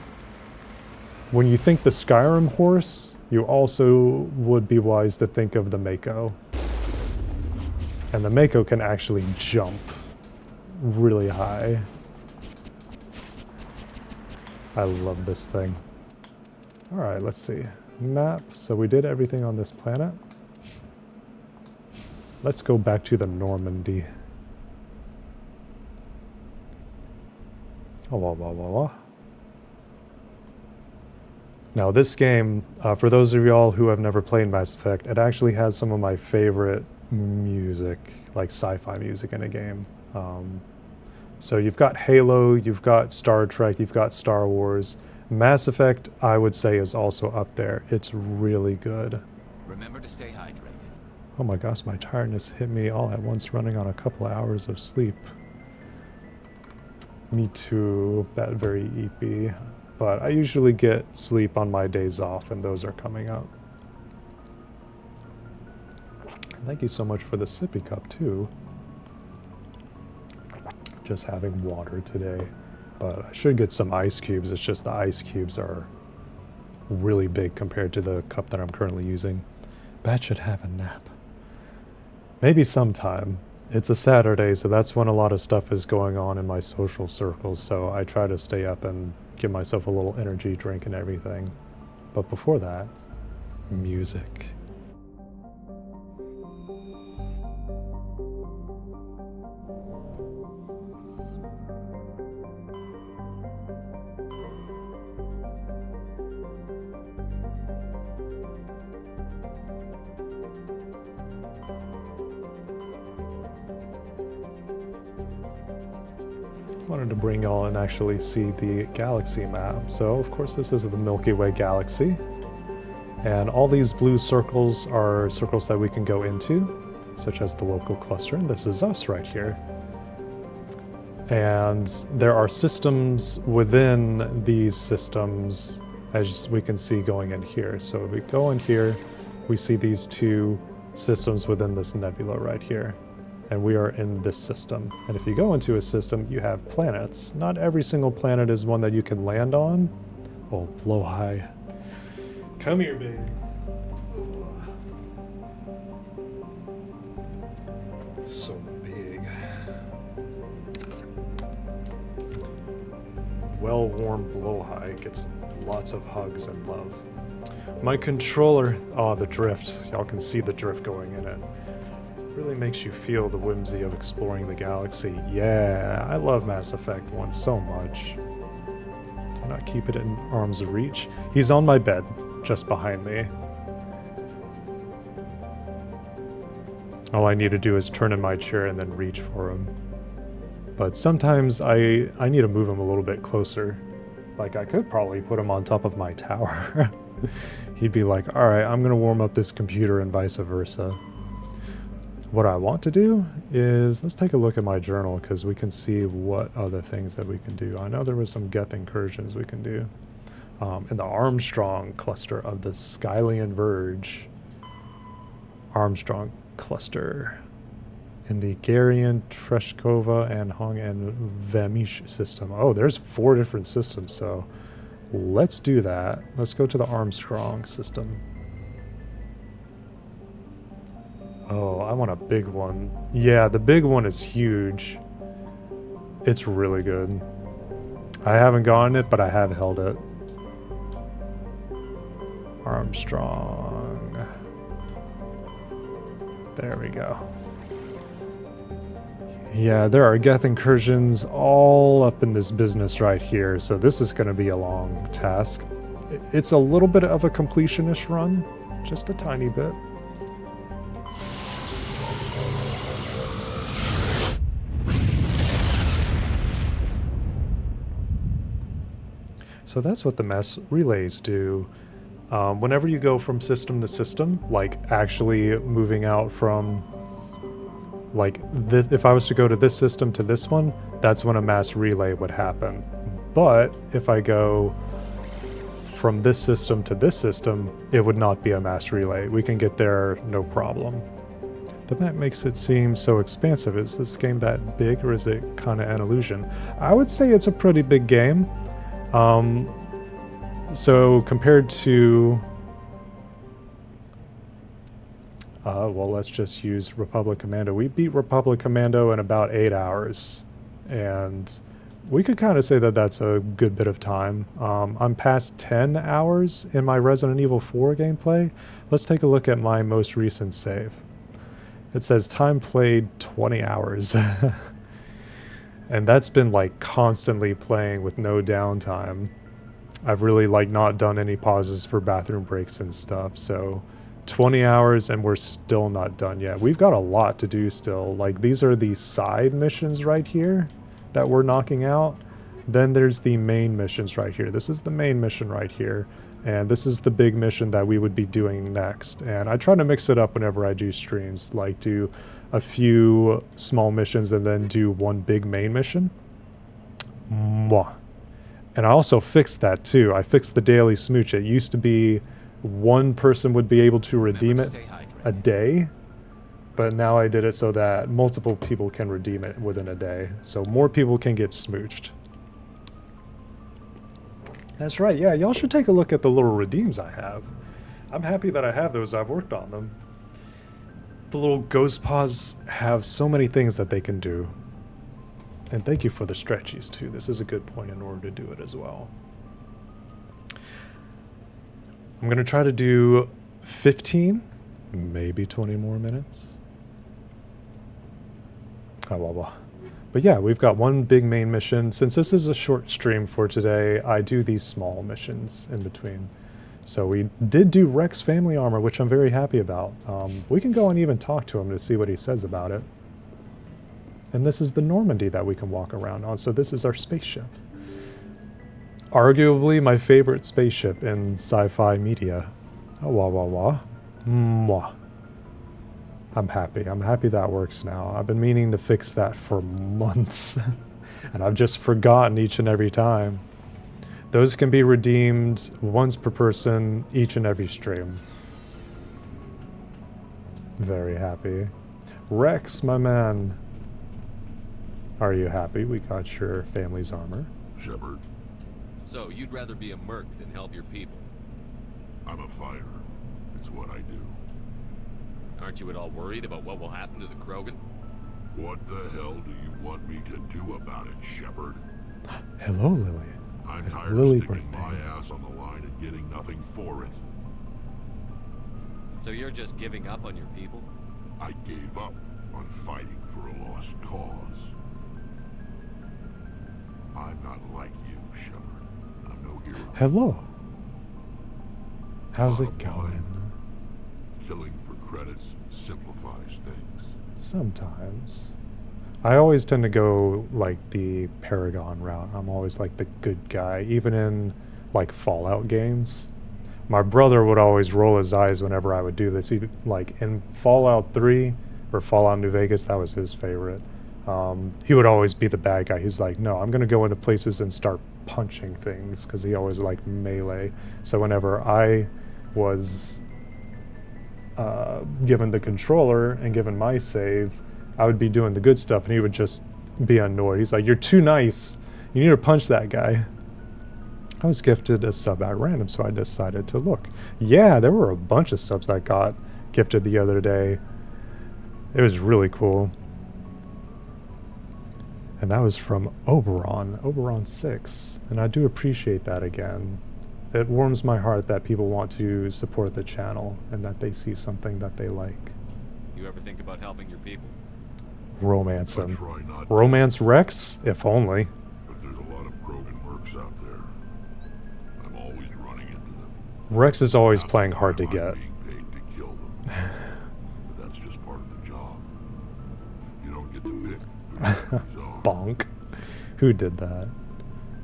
When you think the Skyrim horse, you also would be wise to think of the Mako. And the Mako can actually jump really high. I love this thing. Alright, let's see. Map. So we did everything on this planet. Let's go back to the Normandy. Oh, Now this game, for those of y'all who have never played Mass Effect, it actually has some of my favorite music, like sci-fi music in a game. So you've got Halo, you've got Star Trek, you've got Star Wars. Mass Effect, I would say, is also up there. It's really good. Remember to stay hydrated. Oh my gosh, my tiredness hit me all at once running on a couple of hours of sleep. Me too, that very EP. But I usually get sleep on my days off, and those are coming up. Thank you so much for the sippy cup, too. Just having water today. But I should get some ice cubes. It's just the ice cubes are really big compared to the cup that I'm currently using. Bat should have a nap. Maybe sometime. It's a Saturday, so that's when a lot of stuff is going on in my social circles, so I try to stay up and give myself a little energy drink and everything. But before that, music. Wanted to bring y'all and actually see the galaxy map. So of course this is the Milky Way galaxy, and all these blue circles are circles that we can go into, such as the local cluster, and this is us right here. And there are systems within these systems, as we can see going in here. So if we go in here, we see these two systems within this nebula right here. And we are in this system. And if you go into a system, you have planets. Not every single planet is one that you can land on. Oh, blow high. Come here, baby. So big. Well-worn blow high gets lots of hugs and love. My controller, oh, the drift. Y'all can see the drift going in it. Really makes you feel the whimsy of exploring the galaxy. Yeah, I love Mass Effect 1 so much. Do not keep it in arm's reach. He's on my bed, just behind me. All I need to do is turn in my chair and then reach for him. But sometimes I need to move him a little bit closer. Like, I could probably put him on top of my tower. He'd be like, alright, I'm gonna warm up this computer and vice versa. What I want to do is, let's take a look at my journal because we can see what other things that we can do. I know there was some Geth incursions we can do. In the Armstrong cluster of the Skylian Verge. Armstrong cluster. In the Garian, Treshkova, and Hong and Vamish system. Oh, there's 4 different systems, so let's do that. Let's go to the Armstrong system. Oh, I want a big one. Yeah, the big one is huge. It's really good. I haven't gotten it, but I have held it. Armstrong. There we go. Yeah, there are Geth incursions all up in this business right here, so this is going to be a long task. It's a little bit of a completionist run, just a tiny bit. So that's what the mass relays do. Whenever you go from system to system, like actually moving out from, like this, if I was to go to this system to this one, that's when a mass relay would happen. But if I go from this system to this system, it would not be a mass relay. We can get there no problem. The map makes it seem so expansive. Is this game that big, or is it kind of an illusion? I would say it's a pretty big game. So compared to, well, let's just use Republic Commando. We beat Republic Commando in about 8 hours, and we could kind of say that that's a good bit of time. I'm past 10 hours in my Resident Evil 4 gameplay. Let's take a look at my most recent save. It says time played 20 hours. And that's been like constantly playing with no downtime. I've really like not done any pauses for bathroom breaks and stuff. So 20 hours and we're still not done yet. We've got a lot to do still. Like these are the side missions right here that we're knocking out. Then there's the main missions right here. This is the main mission right here. And this is the big mission that we would be doing next. And I try to mix it up whenever I do streams, like do a few small missions and then do one big main mission. Mwah. And I also fixed that too. I fixed the daily smooch. It used to be one person would be able to redeem it a day, but now I did it so that multiple people can redeem it within a day. So more people can get smooched. That's right, yeah, y'all should take a look at the little redeems I have. I'm happy that I have those. I've worked on them. The little ghost paws have so many things that they can do. And thank you for the stretchies too. This is a good point in order to do it as well. I'm going to try to do 15, maybe 20 more minutes. Oh, well. But yeah, we've got one big main mission. Since this is a short stream for today, I do these small missions in between. So we did do Rex family armor, which I'm very happy about. We can go and even talk to him to see what he says about it. And this is the Normandy that we can walk around on. So this is our spaceship. Arguably my favorite spaceship in sci-fi media. Oh, wah, wah, wah. Mwah. I'm happy. I'm happy that works now. I've been meaning to fix that for months. And I've just forgotten each and every time. Those can be redeemed once per person each and every stream. Very happy. Rex, my man. Are you happy we got your family's armor? Shepard, So, you'd rather be a merc than help your people? I'm a fighter. It's what I do. Aren't you at all worried about what will happen to the Krogan? What the hell do you want me to do about it, Shepard? Hello, Lily. I'm tired Lily of sticking birthday. my ass on the line and getting nothing for it. So you're just giving up on your people? I gave up on fighting for a lost cause. I'm not like you, Shepard. I'm no hero. Hello. How's it Bottom going? line, killing for credits simplifies things. Sometimes. I always tend to go like the Paragon route. I'm always like the good guy, even in like Fallout games. My brother would always roll his eyes whenever I would do this. He, like in Fallout 3, or Fallout New Vegas. That was his favorite. He would always be the bad guy. He's like, no, I'm gonna go into places and start punching things because he always liked melee. So whenever I was given the controller and given my save, I would be doing the good stuff, and he would just be annoyed. He's like, "You're too nice. You need to punch that guy." I was gifted a sub at random, so I decided to look. Yeah, there were a bunch of subs that got gifted the other day. It was really cool. And that was from Oberon 6. And I do appreciate that again. It warms my heart that people want to support the channel and that they see something that they like. You ever think about helping your people? Romance I him. try not to, Romance Rex? If only. but there's a lot of Krogan mercs out there. I'm always running into them. Rex is always Half playing the hard to time get. I'm being paid to kill them. But that's just part of the job. You don't get to pick who your enemies are. Bonk. Who did that?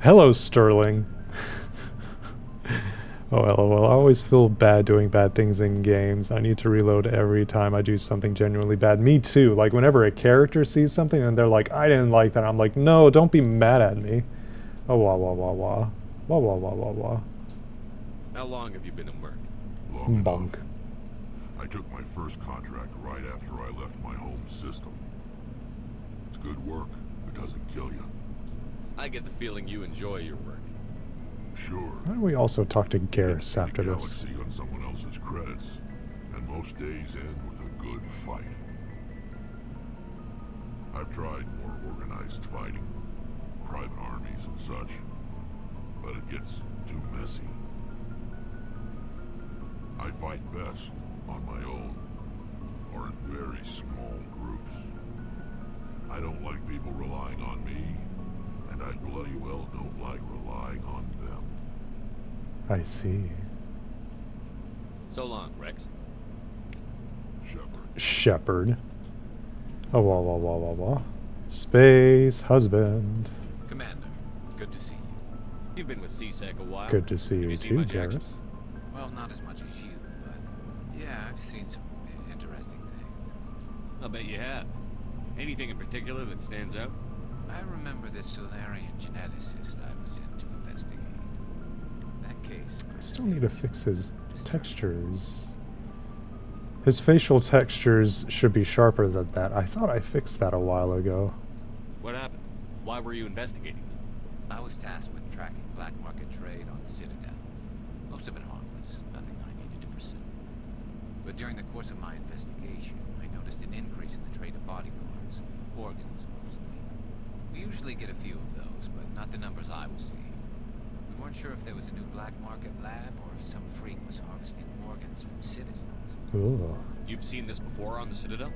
Hello, Sterling. Oh, lol. I always feel bad doing bad things in games. I need to reload every time I do something genuinely bad. Me too. Like, whenever a character sees something and they're like, I didn't like that, I'm like, no, don't be mad at me. Oh, wah, wah, wah, wah. Wah, wah, wah, wah, wah. How long have you been a merc? Long Bonk. enough. I took my first contract right after I left my home system. It's good work. It doesn't kill you. I get the feeling you enjoy your work. Sure. Why don't we also talk to Garrus after The this? galaxy on someone else's credits, and most days end with a good fight. I've tried more organized fighting, private armies and such, but it gets too messy. I fight best on my own, or in very small groups. I don't like people relying on me, and I bloody well don't like relying on them. I see. So long, Rex. Shepard. Shepherd. Oh, wah, wah, wah, wah, wah. Space husband. Commander, good to see you. You've been with CSEC a while. Good to see Have you seen too, much action? Garrus. Well, not as much as you, but yeah, I've seen some interesting things. I'll bet you have. Anything in particular that stands out? I remember this Solarian geneticist I was sent to investigate. That case. I still need to fix his textures. His facial textures should be sharper than that. I thought I fixed that a while ago. What happened? Why were you investigating them? I was tasked with tracking black market trade on the Citadel. Most of it harmless, nothing I needed to pursue. But during the course of my investigation, I noticed an increase in the trade of body parts, organs mostly. We usually get a few of those, but not the numbers I was seeing. We weren't sure if there was a new black market lab or if some freak was harvesting organs from citizens. Ooh. You've seen this before on the Citadel?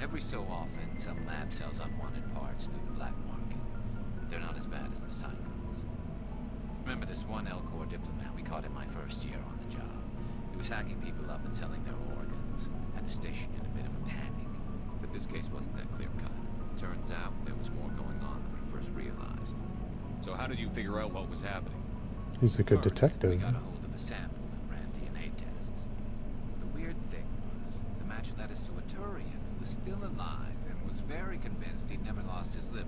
Every so often, some lab sells unwanted parts through the black market. They're not as bad as the cyclones. Remember this one Elcor diplomat we caught in my first year on the job? He was hacking people up and selling their organs. Had the station in a bit of a panic. But this case wasn't that clear-cut. Turns out there was more going on than we first realized. So how did you figure out what was happening? He's a good First, detective. we got a hold of a sample and ran DNA tests. The weird thing was, the match led us to a Turian who was still alive and was very convinced he'd never lost his liver.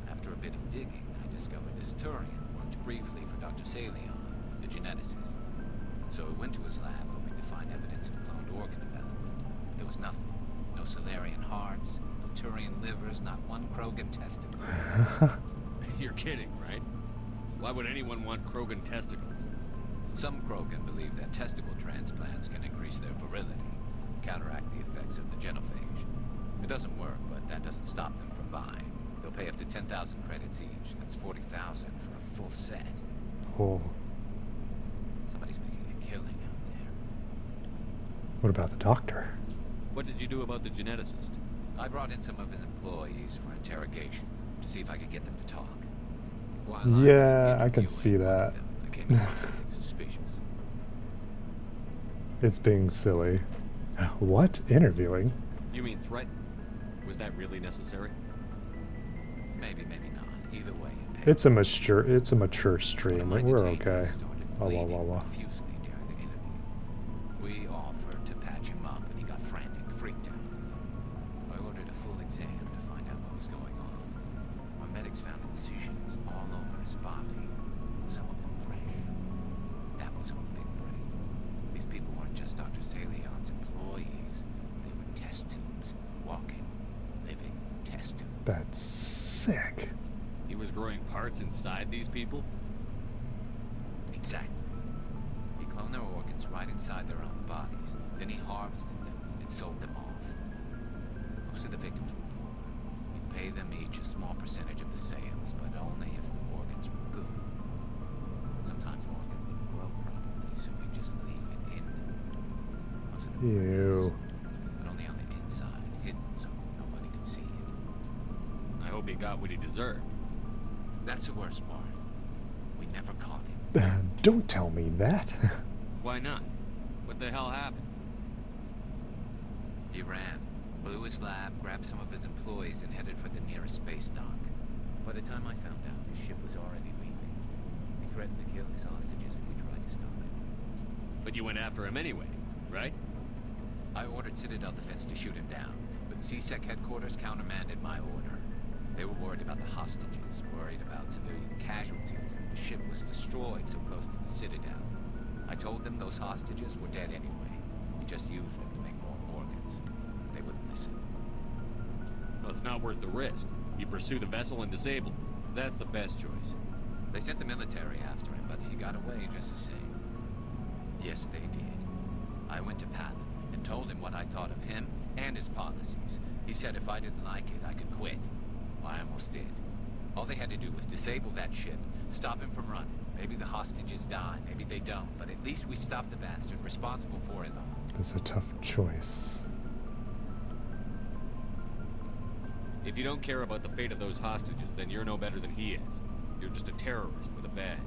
After a bit of digging, I discovered this Turian worked briefly for Dr. Salion, the geneticist. So I went to his lab hoping to find evidence of cloned organ development. But there was nothing. No Solarian hearts, no Turian livers, not one Krogan testicle. You're kidding, right? Why would anyone want Krogan testicles? Some Krogan believe that testicle transplants can increase their virility, counteract the effects of the genophage. It doesn't work, but that doesn't stop them from buying. They'll pay up to 10,000 credits each. That's 40,000 for a full set. Oh. Somebody's making a killing out there. What about the doctor? What did you do about the geneticist? I brought in some of his employees for interrogation to see if I could get them to talk. While Yeah, I can interviewing see one of that. them, I came across something suspicious. It's being silly. What? Interviewing? You mean threaten? Was that really necessary? Maybe, maybe not. Either way, it paid. It's a mature One stream. of my We're detainees okay. started Wah, wah, bleeding wah, wah. profusely during the interview. We offered to patch him up, and he got frantic, freaked out. I ordered a full exam to find out what was going on. Our medics found incisions all over his body, some of them fresh. That was our big break. These people weren't just Dr. Salion's employees. They were test tubes, walking, living test tubes. That's sick. He was growing parts inside these people? Exactly. He cloned their organs right inside their own bodies. Then he harvested them and sold them off. Most of the victims were poor. He'd pay them each a small percentage of the sales, but only if the organs were good. Sometimes an organ wouldn't grow properly, so he'd just leave it in them. Most of them were Ew. nice, but only on the inside, hidden so nobody could see it. I hope he got what he deserved. That's the worst part. We never caught him. Don't tell me that. Why not? What the hell happened? He ran, blew his lab, grabbed some of his employees, and headed for the nearest space dock. By the time I found out, his ship was already leaving. He threatened to kill his hostages if we tried to stop him. But you went after him anyway, right? I ordered Citadel Defense to shoot him down, but CSEC headquarters countermanded my order. They were worried about the hostages, worried about civilian casualties if the ship was destroyed so close to the Citadel. I told them those hostages were dead anyway. We just used them to make more organs. They wouldn't listen. Well, it's not worth the risk. You pursue the vessel and disable him. That's the best choice. They sent the military after him, but he got away just the same. Yes, they did. I went to Patton and told him what I thought of him and his policies. He said if I didn't like it, I could quit. Well, I almost did. All they had to do was disable that ship, stop him from running. Maybe the hostages die, maybe they don't, but at least we stopped the bastard responsible for it all. It's a tough choice. If you don't care about the fate of those hostages, then you're no better than he is. You're just a terrorist with a badge.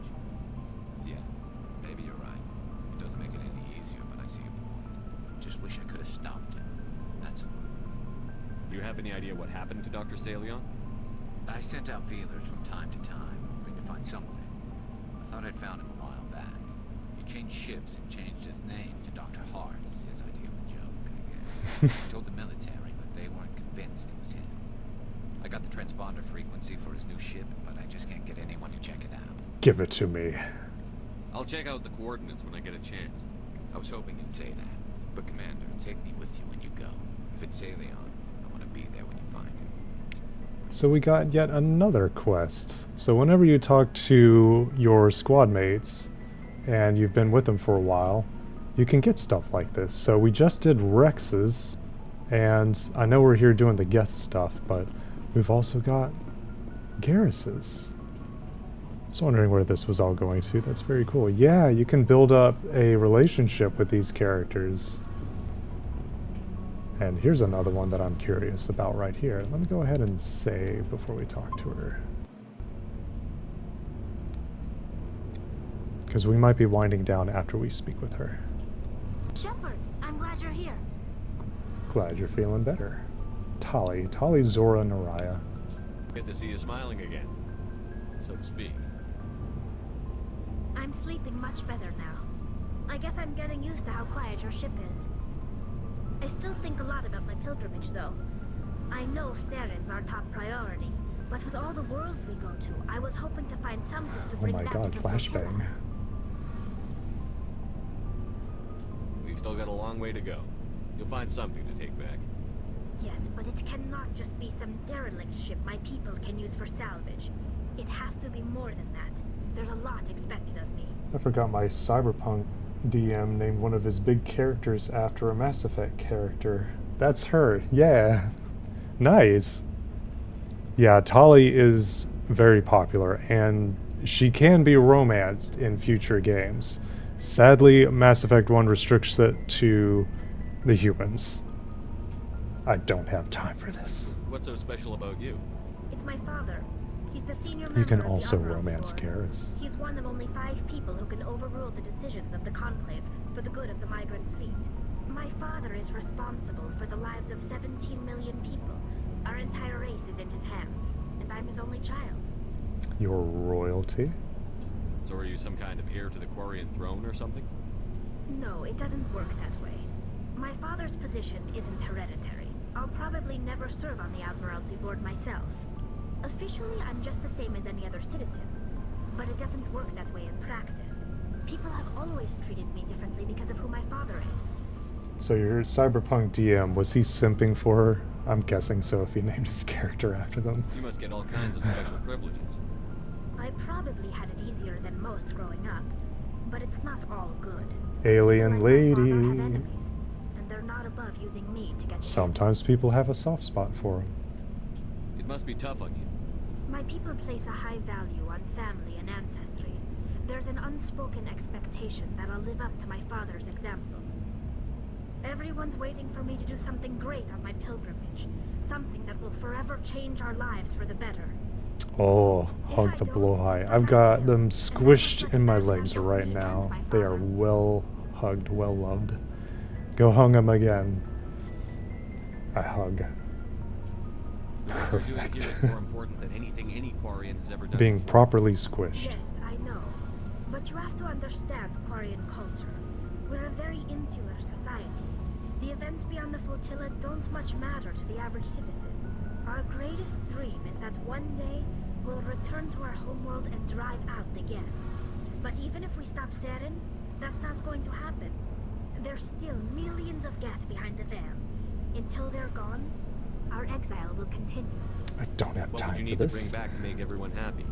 Yeah, maybe you're right. It doesn't make it any easier, but I see your point. Just wish I could have stopped him. That's all. Do you have any idea what happened to Dr. Salion? I sent out feelers from time to time, hoping to find something. I thought I'd found him a while back. He changed ships and changed his name to Dr. Hart. His idea of a joke, I guess. I told the military, but they weren't convinced it was him. I got the transponder frequency for his new ship, but I just can't get anyone to check it out. Give it to me. I'll check out the coordinates when I get a chance. I was hoping you'd say that. But Commander, take me with you when you go. If it's Salion, I want to be there when you find him. So we got yet another quest. So whenever you talk to your squad mates, and you've been with them for a while, you can get stuff like this. So we just did Rex's, and I know we're here doing the guest stuff, but we've also got Garrus's. I was wondering where this was all going to. That's very cool. Yeah, you can build up a relationship with these characters. And here's another one that I'm curious about right here. Let me go ahead and save before we talk to her. Because we might be winding down after we speak with her. Shepard, I'm glad you're here. Glad you're feeling better. Tali, Zora, Naraya. Good to see you smiling again, so to speak. I'm sleeping much better now. I guess I'm getting used to how quiet your ship is. I still think a lot about my pilgrimage, though. I know Theron's our top priority, but with all the worlds we go to, I was hoping to find something to Oh bring my back god, to the flotilla. flashbang. We've still got a long way to go. You'll find something to take back. Yes, but it cannot just be some derelict ship my people can use for salvage. It has to be more than that. There's a lot expected of me. I forgot my Cyberpunk DM named one of his big characters after a Mass Effect character. That's her. Yeah. Nice. Yeah, Tali is very popular, and she can be romanced in future games. Sadly, Mass Effect 1 restricts it to the humans. I don't have time for this. What's so special about you? It's my father. He's the senior member You can of the also Admiralty romance Board. Garrus. He's one of only 5 people who can overrule the decisions of the Conclave for the good of the migrant fleet. My father is responsible for the lives of 17 million people. Our entire race is in his hands, and I'm his only child. Your royalty? So are you some kind of heir to the Quarian throne or something? No, it doesn't work that way. My father's position isn't hereditary. I'll probably never serve on the Admiralty Board myself. Officially, I'm just the same as any other citizen. But it doesn't work that way in practice. People have always treated me differently because of who my father is. So your Cyberpunk DM, was he simping for her? I'm guessing so if he named his character after them. You must get all kinds of special privileges. I probably had it easier than most growing up, but it's not all good. Alien Like my father have lady. enemies, and they're not above using me to get Sometimes people have a soft spot for him. It must be tough on you. My people place a high value on family and ancestry. There's an unspoken expectation that I'll live up to my father's example. Everyone's waiting for me to do something great on my pilgrimage. Something that will forever change our lives for the better. Oh, hug the blowhigh. I've got them squished in my legs right now. They are well hugged, well loved. Go hug them again. I hug. The work you're doing here is more important than anything any Quarian has ever done Being before. properly squished. Yes, I know. But you have to understand Quarian culture. We're a very insular society. The events beyond the flotilla don't much matter to the average citizen. Our greatest dream is that one day we'll return to our homeworld and drive out again. But even if we stop Saren, that's not going to happen. There's still millions of Geth behind the veil. Until they're gone, our exile will continue. I don't have What would time you for need to this. bring back to make everyone happy?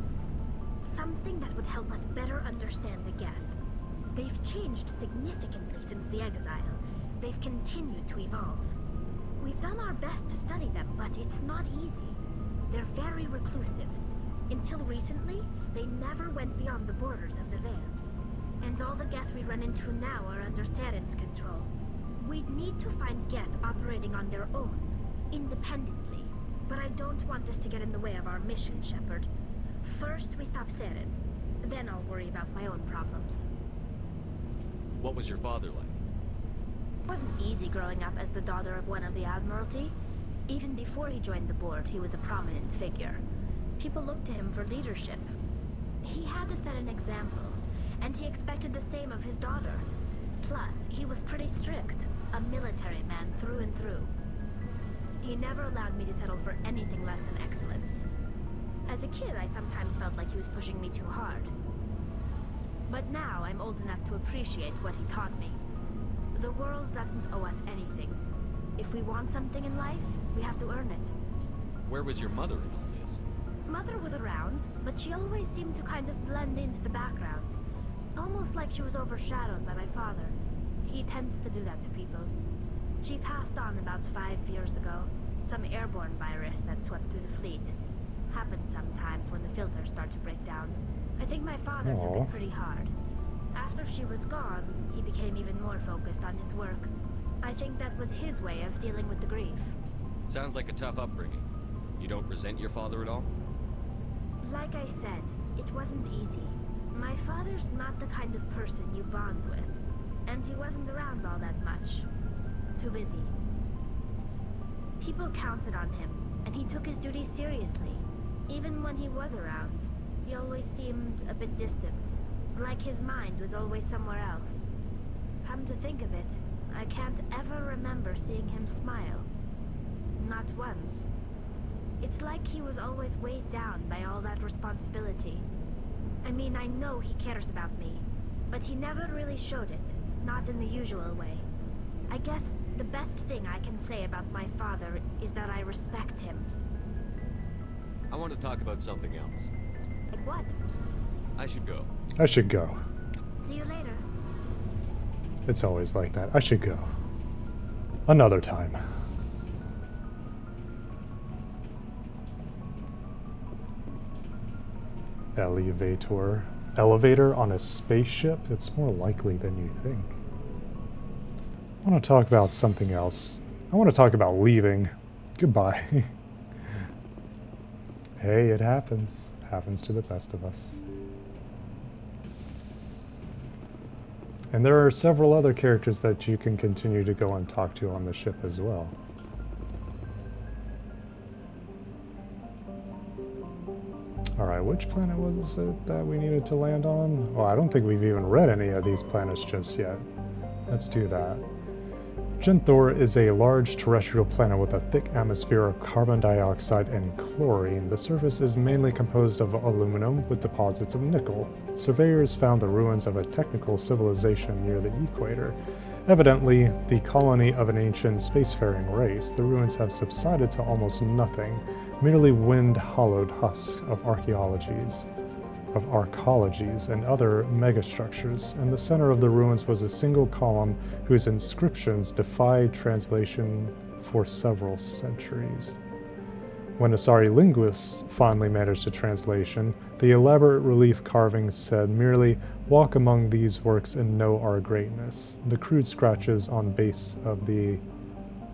Something that would help us better understand the Geth. They've changed significantly since the exile. They've continued to evolve. We've done our best to study them, but it's not easy. They're very reclusive. Until recently, they never went beyond the borders of the Veil. And all the Geth we run into now are under Saren's control. We'd need to find Geth operating on their own, independently. But I don't want this to get in the way of our mission, Shepard. First, we stop Saren. Then I'll worry about my own problems. What was your father like? It wasn't easy growing up as the daughter of one of the Admiralty. Even before he joined the board, he was a prominent figure. People looked to him for leadership. He had to set an example, and he expected the same of his daughter. Plus, he was pretty strict, a military man through and through. He never allowed me to settle for anything less than excellence. As a kid, I sometimes felt like he was pushing me too hard. But now I'm old enough to appreciate what he taught me. The world doesn't owe us anything. If we want something in life, we have to earn it. Where was your mother in all this? Mother was around, but she always seemed to kind of blend into the background. Almost like she was overshadowed by my father. He tends to do that to people. She passed on about 5 years ago. Some airborne virus that swept through the fleet. Happens sometimes when the filters start to break down. I think my father took it pretty hard. After she was gone, he became even more focused on his work. I think that was his way of dealing with the grief. Sounds like a tough upbringing. You don't resent your father at all? Like I said, it wasn't easy. My father's not the kind of person you bond with. And he wasn't around all that much. Too busy. People counted on him, and he took his duties seriously. Even when he was around, he always seemed a bit distant. Like his mind was always somewhere else. Come to think of it, I can't ever remember seeing him smile. Not once. It's like he was always weighed down by all that responsibility. I mean, I know he cares about me, but he never really showed it, not in the usual way. I guess the best thing I can say about my father is that I respect him. I want to talk about something else. Like what? I should go. I should go. See you later. It's always like that. I should go. Another time. Elevator. Elevator on a spaceship? It's more likely than you think. I want to talk about something else. I want to talk about leaving. Goodbye. Hey, it happens. Happens to the best of us. And there are several other characters that you can continue to go and talk to on the ship as well. Alright, which planet was it that we needed to land on? Well, I don't think we've even read any of these planets just yet. Let's do that. Genthor is a large terrestrial planet with a thick atmosphere of carbon dioxide and chlorine. The surface is mainly composed of aluminum with deposits of nickel. Surveyors found the ruins of a technical civilization near the equator. Evidently, the colony of an ancient spacefaring race. The ruins have subsided to almost nothing, merely wind-hollowed husks of archaeologies and other megastructures. In the center of the ruins was a single column whose inscriptions defied translation for several centuries. When Asari linguists finally managed a translation, the elaborate relief carvings said merely, "Walk among these works and know our greatness." The crude scratches on base of the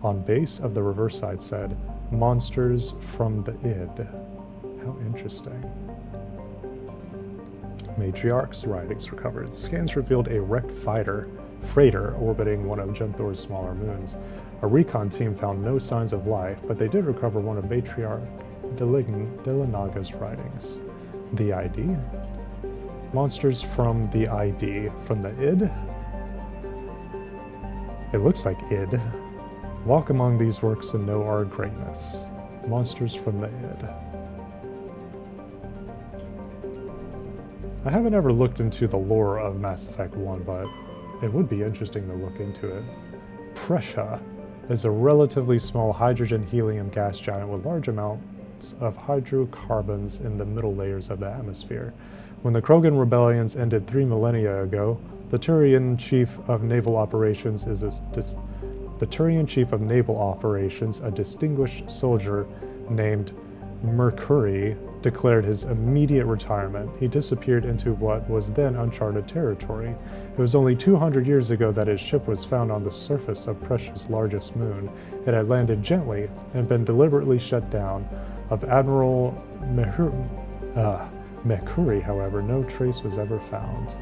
reverse side said, "Monsters from the id." How interesting. Matriarch's writings recovered. Scans revealed a wrecked freighter orbiting one of Genthor's smaller moons. A recon team found no signs of life, but they did recover one of Matriarch Delanaga's writings. The ID? Monsters from the ID. From the id? It looks like id. Walk among these works and know our greatness. Monsters from the id. I haven't ever looked into the lore of Mass Effect 1, but it would be interesting to look into it. Presha is a relatively small hydrogen-helium gas giant with large amounts of hydrocarbons in the middle layers of the atmosphere. When the Krogan rebellions ended 3 millennia ago, the Turian Chief of Naval Operations, a distinguished soldier named Mercury, declared his immediate retirement. He disappeared into what was then uncharted territory. It was only 200 years ago that his ship was found on the surface of Prescia's largest moon. It had landed gently and been deliberately shut down. Of Admiral Mercury, however, no trace was ever found.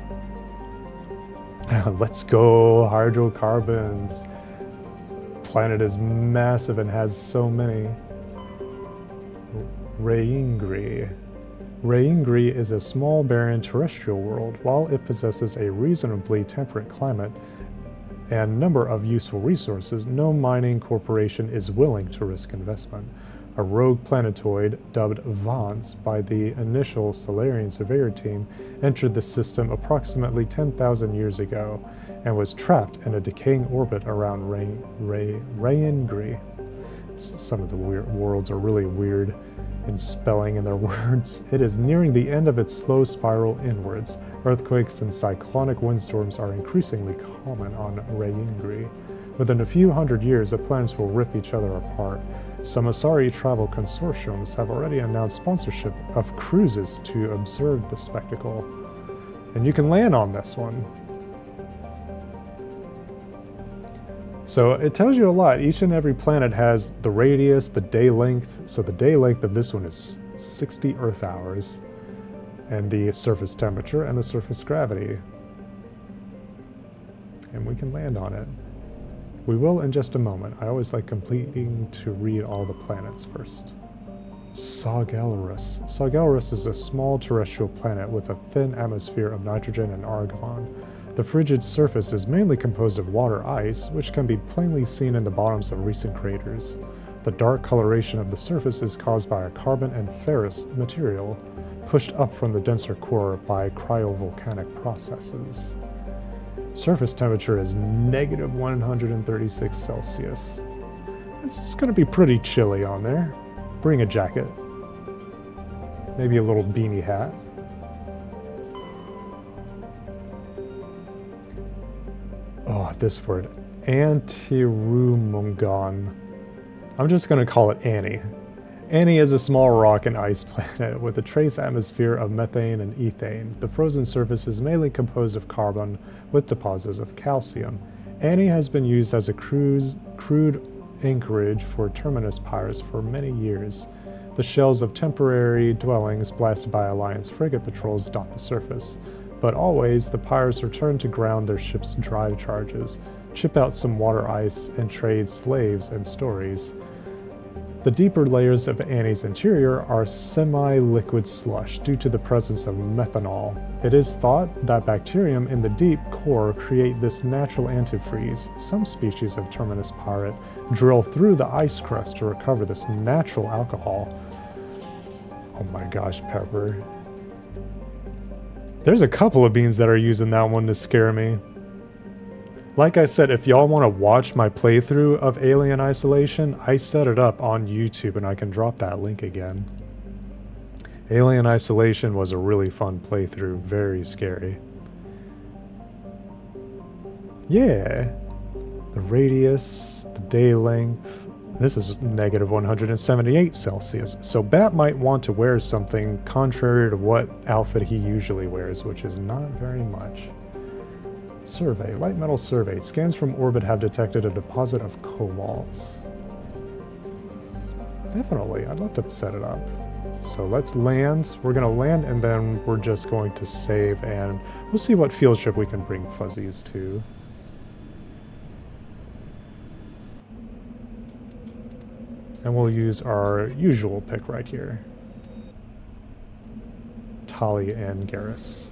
Let's go, hydrocarbons. Planet is massive and has so many. Reingri. Reingri is a small barren terrestrial world. While it possesses a reasonably temperate climate and number of useful resources, no mining corporation is willing to risk investment. A rogue planetoid, dubbed Vance by the initial Solarian surveyor team, entered the system approximately 10,000 years ago and was trapped in a decaying orbit around Reingri. Some of the worlds are really weird in spelling in their words. It is nearing the end of its slow spiral inwards. Earthquakes and cyclonic windstorms are increasingly common on Reingri. Within a few hundred years, the planets will rip each other apart. Some Asari travel consortiums have already announced sponsorship of cruises to observe the spectacle. And you can land on this one. So it tells you a lot. Each and every planet has the radius, the day length. So the day length of this one is 60 Earth hours. And the surface temperature and the surface gravity. And we can land on it. We will in just a moment. I always like completing to read all the planets first. Sagelurus. Sagelurus is a small terrestrial planet with a thin atmosphere of nitrogen and argon. The frigid surface is mainly composed of water ice, which can be plainly seen in the bottoms of recent craters. The dark coloration of the surface is caused by a carbon and ferrous material, pushed up from the denser core by cryovolcanic processes. Surface temperature is negative 136 Celsius. It's going to be pretty chilly on there. Bring a jacket. Maybe a little beanie hat. Oh, this word. Antirumungon. I'm just going to call it Annie. Annie is a small rock and ice planet with a trace atmosphere of methane and ethane. The frozen surface is mainly composed of carbon with deposits of calcium. Annie has been used as a crude anchorage for Terminus pirates for many years. The shells of temporary dwellings blasted by Alliance frigate patrols dot the surface. But always, the pirates return to ground their ship's drive charges, chip out some water ice, and trade slaves and stories. The deeper layers of Annie's interior are semi-liquid slush due to the presence of methanol. It is thought that bacterium in the deep core create this natural antifreeze. Some species of Terminus pirate drill through the ice crust to recover this natural alcohol. Oh my gosh, Pepper. There's a couple of beans that are using that one to scare me. Like I said, if y'all want to watch my playthrough of Alien Isolation, I set it up on YouTube and I can drop that link again. Alien Isolation was a really fun playthrough, very scary. Yeah. The radius, the day length. This is negative 178 Celsius. So Bat might want to wear something contrary to what outfit he usually wears, which is not very much. Survey. Light metal survey. Scans from orbit have detected a deposit of cobalt. Definitely. I'd love to set it up. So let's land. We're going to land and then we're just going to save and we'll see what field trip we can bring fuzzies to. And we'll use our usual pick right here. Tali and Garrus.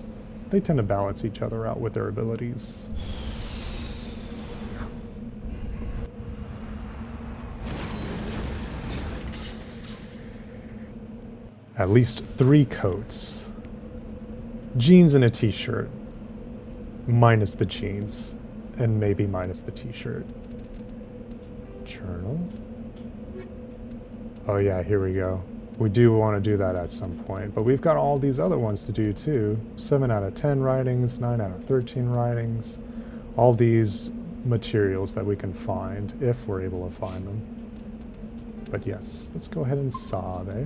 They tend to balance each other out with their abilities. At least 3 coats. Jeans and a t-shirt. Minus the jeans. And maybe minus the t-shirt. Journal. Oh yeah, here we go. We do want to do that at some point, but we've got all these other ones to do too. 7 out of 10 writings, 9 out of 13 writings. All these materials that we can find, if we're able to find them. But yes, let's go ahead and sob, eh?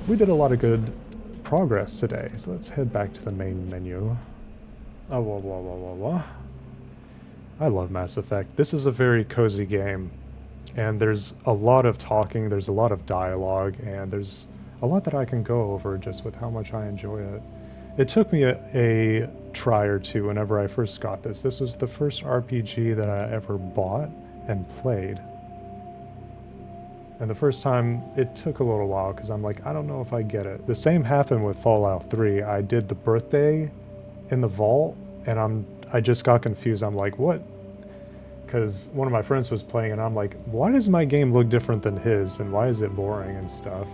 We did a lot of good progress today, so let's head back to the main menu. Oh, whoa, whoa, whoa, whoa, whoa. I love Mass Effect. This is a very cozy game. And there's a lot of talking, there's a lot of dialogue, and there's a lot that I can go over just with how much I enjoy it. It took me a try or two whenever I first got this. This was the first RPG that I ever bought and played. And the first time, it took a little while because I'm like, I don't know if I get it. The same happened with Fallout 3. I did the birthday in the vault, and I just got confused. I'm like, what? Because one of my friends was playing and I'm like, why does my game look different than his and why is it boring and stuff?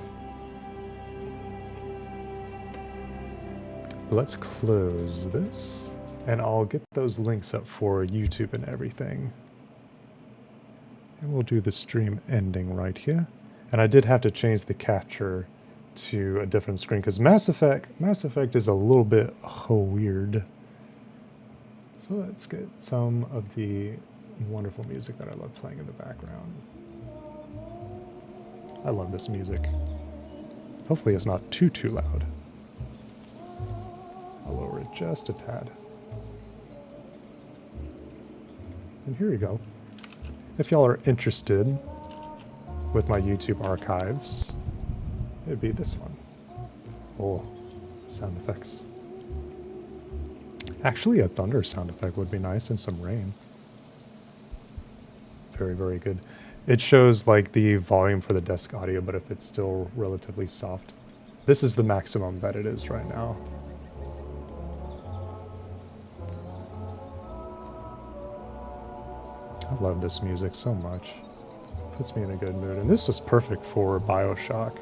Let's close this and I'll get those links up for YouTube and everything. And we'll do the stream ending right here. And I did have to change the capture to a different screen because Mass Effect is a little bit weird. So let's get some of the wonderful music that I love playing in the background. I love this music. Hopefully it's not too loud. I'll lower it just a tad. And here we go. If y'all are interested with my YouTube archives, it'd be this one. Oh, sound effects. Actually, a thunder sound effect would be nice and some rain. Very, very good. It shows like the volume for the desk audio, but if it's still relatively soft. This is the maximum that it is right now. I love this music so much. Puts me in a good mood. And this was perfect for BioShock.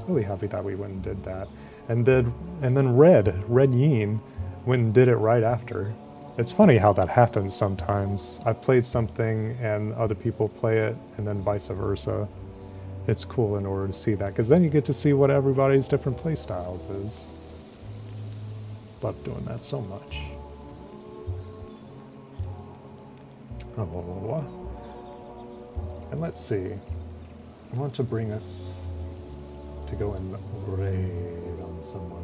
Really happy that we went and did that. And then Red Yeen went and did it right after. It's funny how that happens sometimes. I've played something and other people play it and then vice versa. It's cool in order to see that because then you get to see what everybody's different play styles is. Love doing that so much. Oh, and let's see. I want to bring us to go and raid on someone.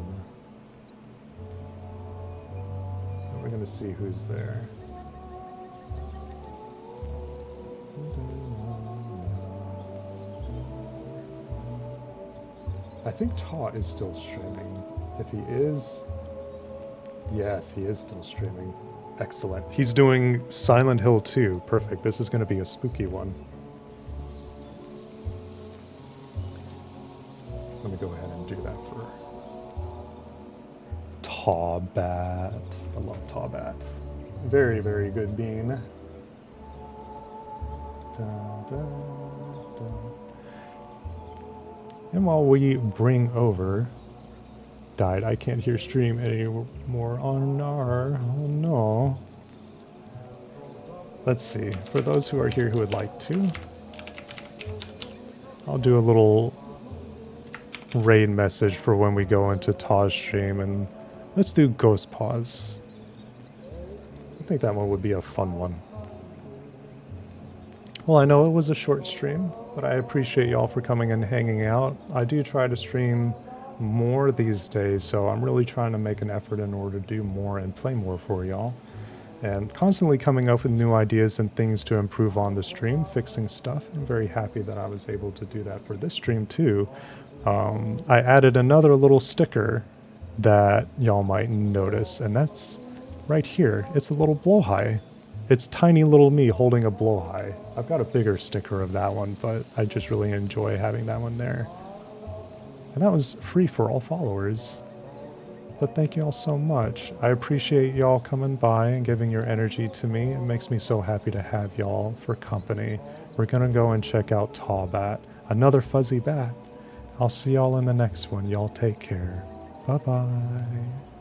We're going to see who's there. I think Ta is still streaming. If he is... Yes, he is still streaming. Excellent. He's doing Silent Hill 2. Perfect. This is going to be a spooky one. SeanTheBat. I love SeanTheBat. Very, very good bean. And while we bring over... Died. I can't hear stream anymore on our... Oh no. Let's see. For those who are here who would like to, I'll do a little raid message for when we go into Taw's stream, and let's do Ghost Pause. I think that one would be a fun one. Well, I know it was a short stream, but I appreciate y'all for coming and hanging out. I do try to stream more these days, so I'm really trying to make an effort in order to do more and play more for y'all. And constantly coming up with new ideas and things to improve on the stream, fixing stuff. I'm very happy that I was able to do that for this stream too. I added another little sticker that y'all might notice, and that's right here. It's a little blowhigh. It's tiny little me holding a blowhigh. I've got a bigger sticker of that one, but I just really enjoy having that one there. And that was free for all followers. But thank you all so much. I appreciate y'all coming by and giving your energy to me. It makes me so happy to have y'all for company. We're gonna go and check out SeanTheBat, another fuzzy bat. I'll see y'all in the next one. Y'all take care. Bye-bye.